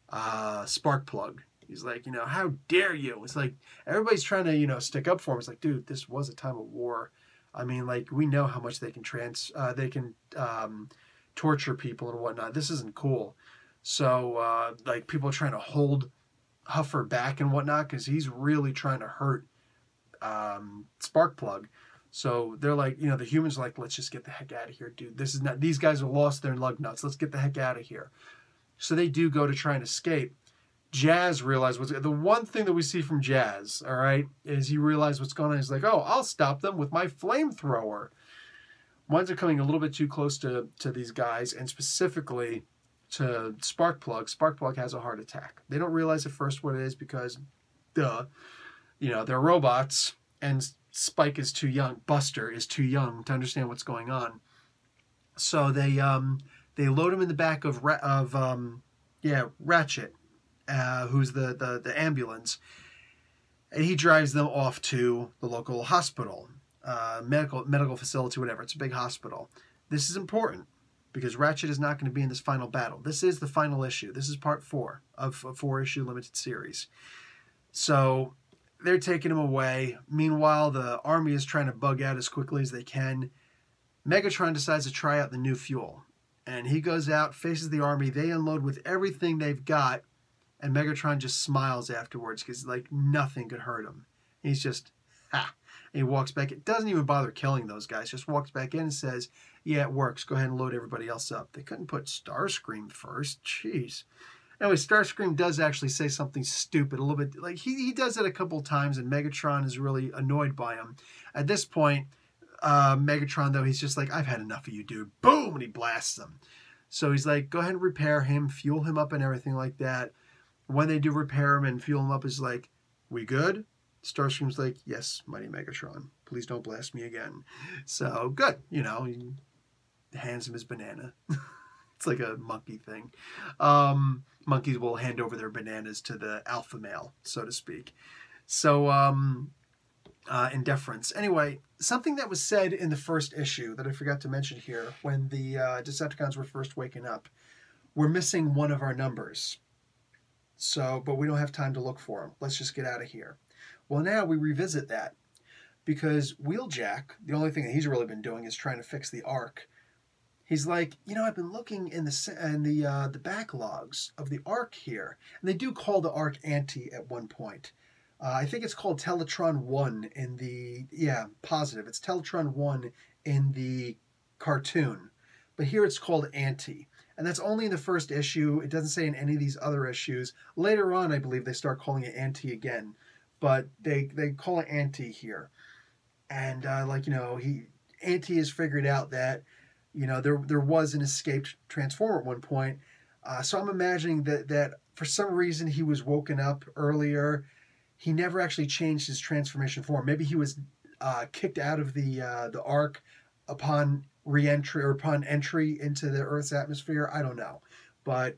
Sparkplug. He's like, you know, how dare you? It's like everybody's trying to, you know, stick up for him. It's like, dude, this was a time of war. I mean, like, we know how much they can torture people and whatnot. This isn't cool. So, like, people are trying to hold Huffer back and whatnot because he's really trying to hurt Sparkplug. So they're like, you know, the humans are like, let's just get the heck out of here, dude. This is not, these guys are lost their lug nuts. Let's get the heck out of here. So they do go to try and escape. Jazz realizes the one thing that we see from Jazz, all right, is he realized what's going on. He's like, oh, I'll stop them with my flamethrower. Winds up coming a little bit too close to these guys, and specifically to Sparkplug. Sparkplug has a heart attack. They don't realize at first what it is because, duh, you know, they're robots, and Spike is too young. Buster is too young to understand what's going on. So they load him in the back of Ratchet, who's the ambulance, and he drives them off to the local hospital, medical facility, whatever. It's a big hospital. This is important because Ratchet is not going to be in this final battle. This is the final issue. This is part 4 of a 4-issue limited series. So they're taking him away. Meanwhile, the army is trying to bug out as quickly as they can. Megatron decides to try out the new fuel. And he goes out, faces the army. They unload with everything they've got. And Megatron just smiles afterwards because, like, nothing could hurt him. He's just, ha. And he walks back. It doesn't even bother killing those guys. Just walks back in and says, yeah, it works. Go ahead and load everybody else up. They couldn't put Starscream first. Jeez. Anyway, Starscream does actually say something stupid a little bit. Like, he does it a couple times, and Megatron is really annoyed by him. At this point, Megatron, though, he's just like, I've had enough of you, dude. Boom! And he blasts him. So he's like, go ahead and repair him, fuel him up and everything like that. When they do repair him and fuel him up, is like, we good? Starscream's like, yes, mighty Megatron. Please don't blast me again. So, good. You know, he hands him his banana. It's like a monkey thing. Monkeys will hand over their bananas to the alpha male, so to speak. So, in deference. Anyway, something that was said in the first issue that I forgot to mention here, when the Decepticons were first waking up, we're missing one of our numbers. So, but we don't have time to look for them. Let's just get out of here. Well, now we revisit that because Wheeljack, the only thing that he's really been doing is trying to fix the Ark. He's like, you know, I've been looking in the backlogs of the Ark here, and they do call the Ark Anti at one point. I think it's called Teletron 1 in the, positive. It's Teletron 1 in the cartoon, but here it's called Anti. And that's only in the first issue. It doesn't say in any of these other issues. Later on, I believe they start calling it Anti again. But they call it Anti here. And, Anti has figured out that, there was an escaped Transformer at one point. So I'm imagining that for some reason he was woken up earlier. He never actually changed his transformation form. Maybe he was kicked out of the Ark upon re-entry or upon entry into the Earth's atmosphere. I don't know. But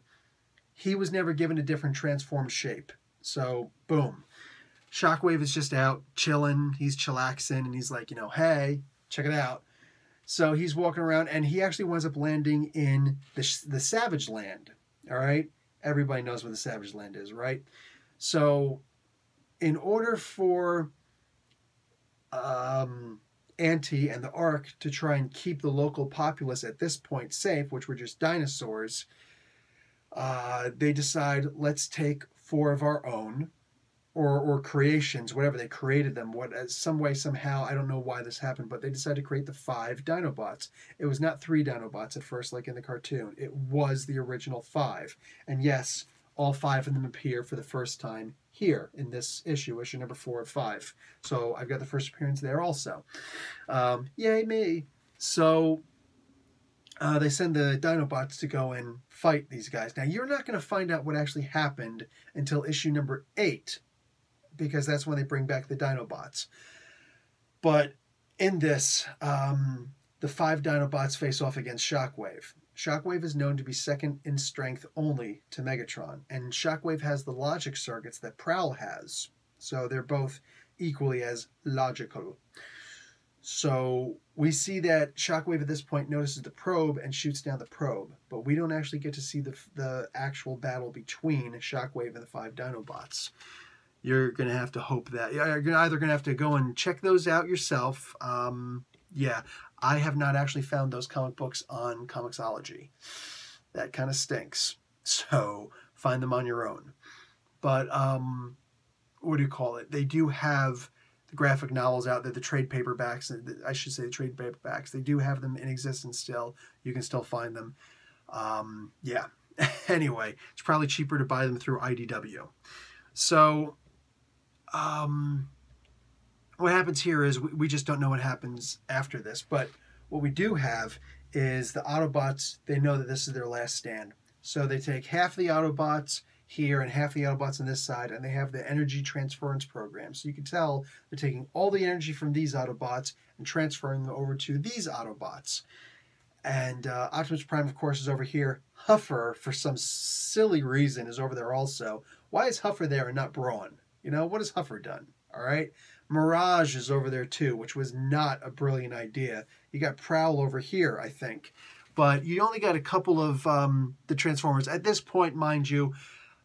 he was never given a different transformed shape. So, boom. Shockwave is just out chilling. He's chillaxing, and he's like, hey, check it out. So he's walking around, and he actually winds up landing in the Savage Land. All right? Everybody knows what the Savage Land is, right? So in order for Anti and the Ark to try and keep the local populace at this point safe, which were just dinosaurs, they decide, let's take 4 of our own, or creations, whatever, they created them, some way, somehow, I don't know why this happened, but they decided to create the 5 Dinobots. It was not 3 Dinobots at first, like in the cartoon. It was the original 5. And yes, all 5 of them appear for the first time here in this issue number 4 of 5. So I've got the first appearance there also. Yay me! So they send the Dinobots to go and fight these guys. Now, you're not going to find out what actually happened until issue number 8, because that's when they bring back the Dinobots. But in this, the 5 Dinobots face off against Shockwave. Shockwave is known to be second in strength only to Megatron, and Shockwave has the logic circuits that Prowl has. So they're both equally as logical. So we see that Shockwave at this point notices the probe and shoots down the probe, but we don't actually get to see the actual battle between Shockwave and the 5 Dinobots. You're going to have to hope that. You're either going to have to go and check those out yourself. Yeah, I have not actually found those comic books on Comixology. That kind of stinks. So find them on your own. But what do you call it? They do have the graphic novels out there, the trade paperbacks. I should say the trade paperbacks. They do have them in existence still. You can still find them. Yeah. Anyway, it's probably cheaper to buy them through IDW. So what happens here is we just don't know what happens after this. But what we do have is the Autobots, they know that this is their last stand. So they take half the Autobots here and half the Autobots on this side, and they have the energy transference program. So you can tell they're taking all the energy from these Autobots and transferring them over to these Autobots. And Optimus Prime, of course, is over here. Huffer, for some silly reason, is over there also. Why is Huffer there and not Brawn? You know, what has Huffer done? All right? Mirage is over there too, which was not a brilliant idea. You got Prowl over here, I think. But you only got a couple of the Transformers. At this point, mind you,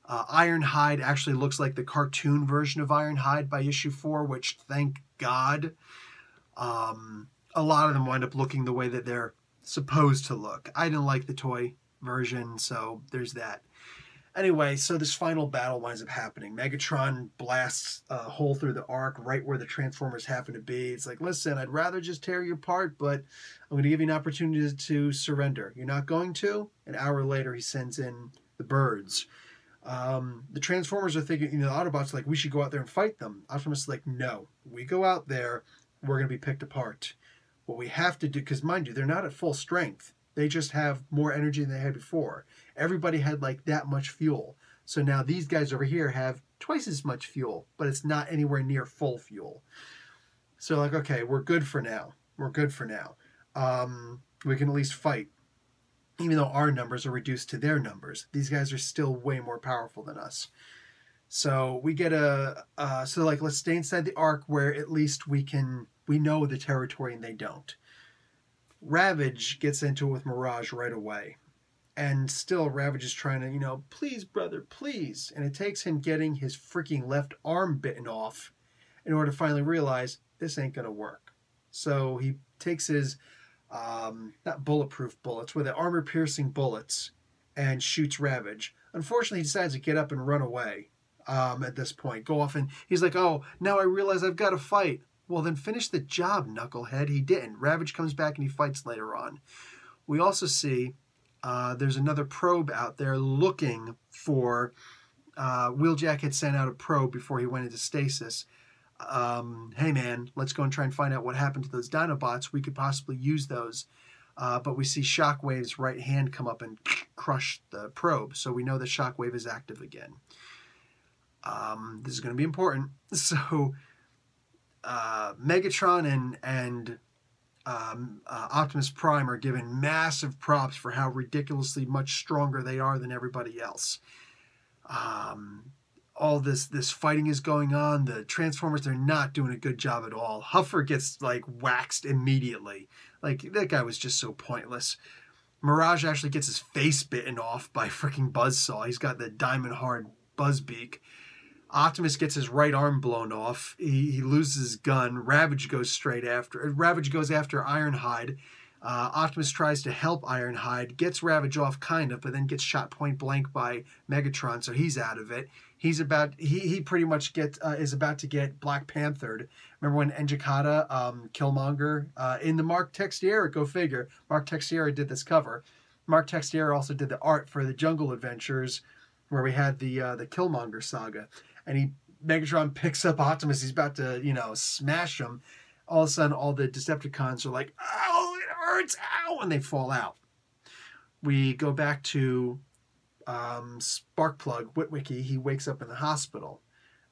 Ironhide actually looks like the cartoon version of Ironhide by issue 4, which, thank God, a lot of them wind up looking the way that they're supposed to look. I didn't like the toy version, so there's that. Anyway, so this final battle winds up happening. Megatron blasts a hole through the arc right where the Transformers happen to be. It's like, listen, I'd rather just tear you apart, but I'm going to give you an opportunity to surrender. You're not going to? An hour later, he sends in the birds. The Transformers are thinking, the Autobots are like, we should go out there and fight them. Optimus is like, no. We go out there, we're going to be picked apart. What we have to do, because mind you, they're not at full strength. They just have more energy than they had before. Everybody had like that much fuel. So now these guys over here have twice as much fuel, but it's not anywhere near full fuel. So like, okay, we're good for now. We're good for now. We can at least fight. Even though our numbers are reduced to their numbers, these guys are still way more powerful than us. So we get so like, let's stay inside the arc where at least we know the territory and they don't. Ravage gets into it with Mirage right away. And still Ravage is trying to, please, brother, please. And it takes him getting his freaking left arm bitten off in order to finally realize this ain't going to work. So he takes his, not bulletproof bullets, but the armor-piercing bullets and shoots Ravage. Unfortunately, he decides to get up and run away at this point. Go off and he's like, oh, now I realize I've got to fight. Well, then finish the job, knucklehead. He didn't. Ravage comes back and he fights later on. We also see there's another probe out there looking for... Wheeljack had sent out a probe before he went into stasis. Hey, man, let's go and try and find out what happened to those Dinobots. We could possibly use those. But we see Shockwave's right hand come up and crush the probe. So we know that Shockwave is active again. This is going to be important. So... Megatron and Optimus Prime are given massive props for how ridiculously much stronger they are than everybody else. All this fighting is going on. The Transformers, they're not doing a good job at all. Huffer gets like waxed immediately. Like, that guy was just so pointless. Mirage actually gets his face bitten off by freaking Buzzsaw. He's got the diamond hard Buzzbeak. Optimus gets his right arm blown off. He loses his gun. Ravage goes after Ironhide. Optimus tries to help Ironhide, gets Ravage off kind of, but then gets shot point blank by Megatron, so he's out of it. He pretty much is about to get Black Panthered. Remember when Enjicata, Killmonger, in the Mark Texeira, go figure, Mark Texeira did this cover. Mark Texeira also did the art for the Jungle Adventures, where we had the Killmonger saga. And he Megatron picks up Optimus. He's about to, smash him. All of a sudden, all the Decepticons are like, "Ow, it hurts, ow!" and they fall out. We go back to Sparkplug, Witwicky. He wakes up in the hospital.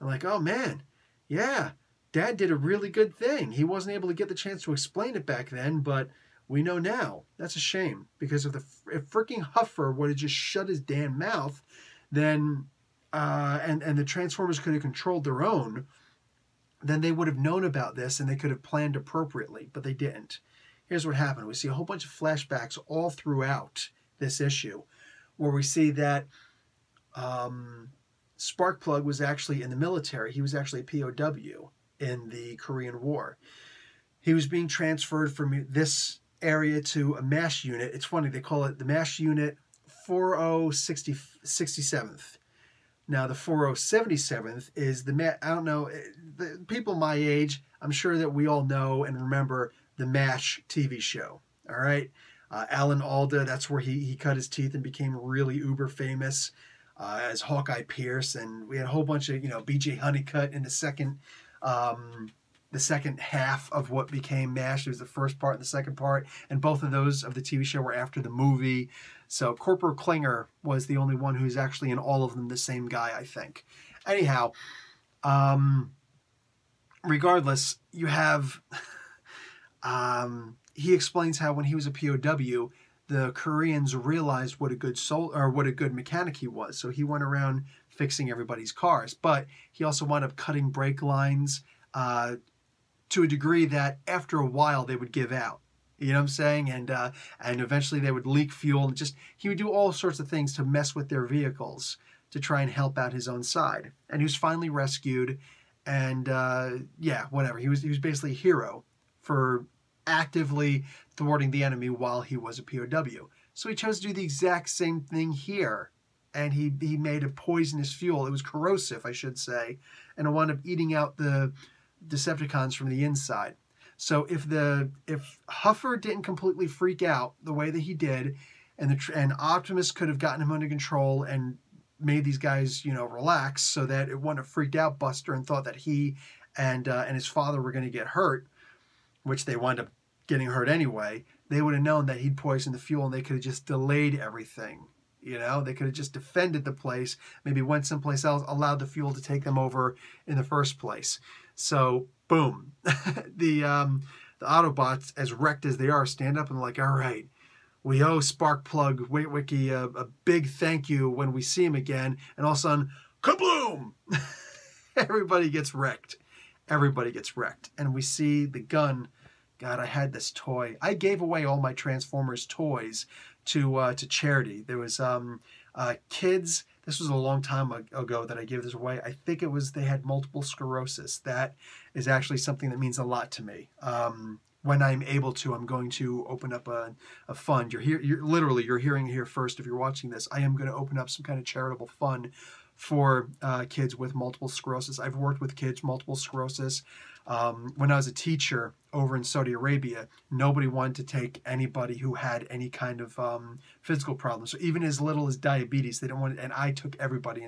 I'm like, oh man, yeah, Dad did a really good thing. He wasn't able to get the chance to explain it back then, but we know now. That's a shame, because if freaking Huffer would have just shut his damn mouth, then and the Transformers could have controlled their own, then they would have known about this and they could have planned appropriately, but they didn't. Here's what happened. We see a whole bunch of flashbacks all throughout this issue, where we see that Sparkplug was actually in the military. He was actually a POW in the Korean War. He was being transferred from this area to a MASH unit. It's funny, they call it the MASH unit 4067th. Now, the 4077th is I don't know, the people my age, I'm sure that we all know and remember the MASH TV show, all right? Alan Alda, that's where he cut his teeth and became really uber famous as Hawkeye Pierce, and we had a whole bunch of, BJ Honeycutt in the second half of what became MASH. It was the first part and the second part, and both of those of the TV show were after the movie. So Corporal Klinger was the only one who's actually in all of them the same guy, I think. Anyhow, regardless, you have... he explains how when he was a POW, the Koreans realized what a good mechanic he was. So he went around fixing everybody's cars, but he also wound up cutting brake lines to a degree that after a while they would give out. You know what I'm saying? And eventually they would leak fuel, and he would do all sorts of things to mess with their vehicles to try and help out his own side. And he was finally rescued, and yeah, whatever. He was basically a hero for actively thwarting the enemy while he was a POW. So he chose to do the exact same thing here, and he made a poisonous fuel. It was corrosive, I should say, and it wound up eating out the Decepticons from the inside. So if Huffer didn't completely freak out the way that he did, and Optimus could have gotten him under control and made these guys, relax, so that it wouldn't have freaked out Buster and thought that he and his father were going to get hurt, which they wound up getting hurt anyway, they would have known that he'd poisoned the fuel, and they could have just delayed everything. They could have just defended the place, maybe went someplace else, allowed the fuel to take them over in the first place. So, boom. The Autobots, as wrecked as they are, stand up and like, all right, we owe Sparkplug Witwicky a big thank you when we see him again. And all of a sudden, kabloom! Everybody gets wrecked. Everybody gets wrecked. And we see the gun. God, I had this toy. I gave away all my Transformers toys to charity. There was kids. This was a long time ago that I gave this away. I think it was they had multiple sclerosis. That is actually something that means a lot to me. When I'm able to, I'm going to open up a fund. You're hearing it here first. If you're watching this, I am going to open up some kind of charitable fund for kids with multiple sclerosis. I've worked with kids multiple sclerosis. When I was a teacher over in Saudi Arabia, nobody wanted to take anybody who had any kind of physical problem. So even as little as diabetes, they don't want it. And I took everybody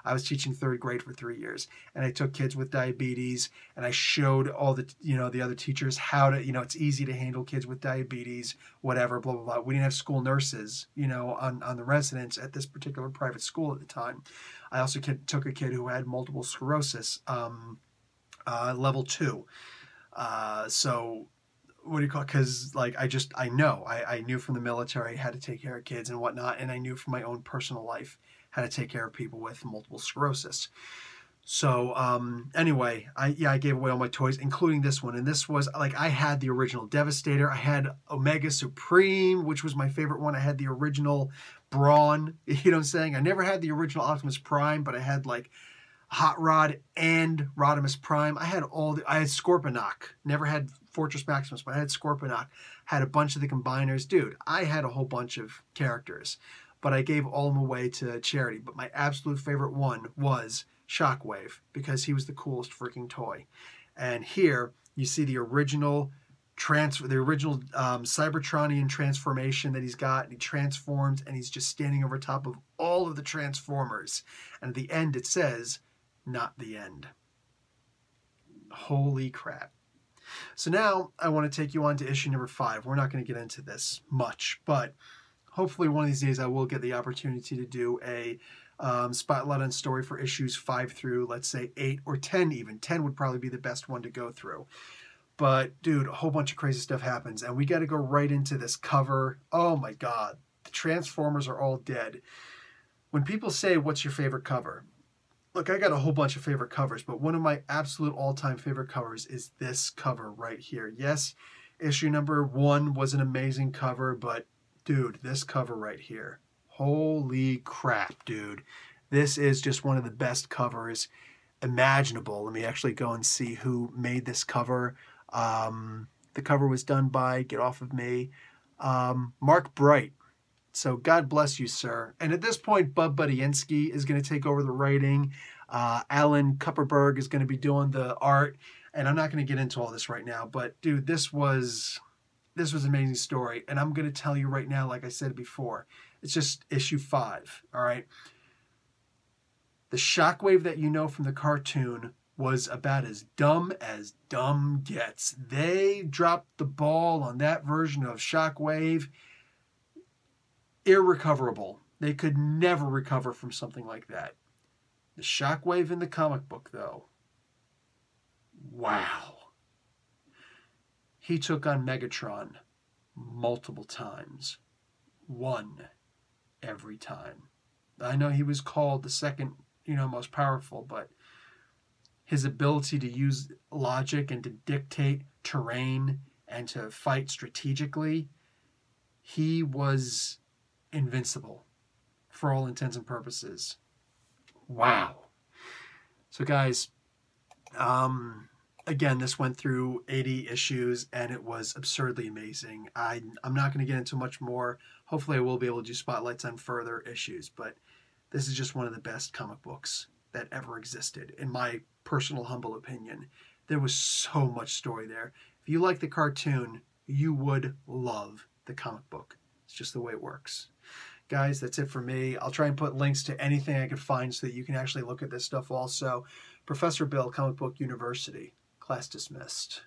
I was teaching third grade for 3 years, and I took kids with diabetes, and I showed all the, the other teachers how to, it's easy to handle kids with diabetes, whatever, blah, blah, blah. We didn't have school nurses, on the residence at this particular private school at the time. I also took a kid who had multiple sclerosis, level 2. So what do you call it? Because I knew from the military how to take care of kids and whatnot, and I knew from my own personal life how to take care of people with multiple sclerosis. So anyway, I gave away all my toys, including this one, and this was I had the original Devastator. I had Omega Supreme, which was my favorite one. I had the original Brawn. You know what I'm saying? I never had the original Optimus Prime, but I had Hot Rod and Rodimus Prime. I had Scorponok. Never had Fortress Maximus, but I had Scorponok. Had a bunch of the combiners. Dude, I had a whole bunch of characters, but I gave all of them away to charity. But my absolute favorite one was Shockwave, because he was the coolest freaking toy. And here you see the original Cybertronian transformation that he's got, and he transforms, and he's just standing over top of all of the Transformers. And at the end it says, not the end. Holy crap. So now I want to take you on to issue number 5. We're not going to get into this much, but hopefully one of these days I will get the opportunity to do a spotlight on story for issues 5 through, let's say, 8 or 10 even. 10 would probably be the best one to go through. But, dude, a whole bunch of crazy stuff happens, and we got to go right into this cover. Oh, my God. The Transformers are all dead. When people say, what's your favorite cover? Look, I got a whole bunch of favorite covers, but one of my absolute all-time favorite covers is this cover right here. Yes, issue number 1 was an amazing cover, but, dude, this cover right here. Holy crap, dude. This is just one of the best covers imaginable. Let me actually go and see who made this cover. The cover was done by, get off of me, Mark Bright. So God bless you, sir. And at this point, Bub Budiansky is going to take over the writing. Alan Kupperberg is going to be doing the art. And I'm not going to get into all this right now. But, dude, this was an amazing story. And I'm going to tell you right now, like I said before, it's just issue 5, all right? The Shockwave that you know from the cartoon was about as dumb gets. They dropped the ball on that version of Shockwave. Irrecoverable. They could never recover from something like that. The Shockwave in the comic book, though. Wow. He took on Megatron multiple times. Won every time. I know he was called the second, most powerful, but his ability to use logic and to dictate terrain and to fight strategically, he was invincible for all intents and purposes. Wow. So guys, again, this went through 80 issues and it was absurdly amazing. I'm not going to get into much more. Hopefully I will be able to do spotlights on further issues, but this is just one of the best comic books that ever existed, in my personal humble opinion. There was so much story there. If you like the cartoon, you would love the comic book. It's just the way it works. Guys, that's it for me. I'll try and put links to anything I could find so that you can actually look at this stuff also. Professor Bill, Comic Book University. Class dismissed.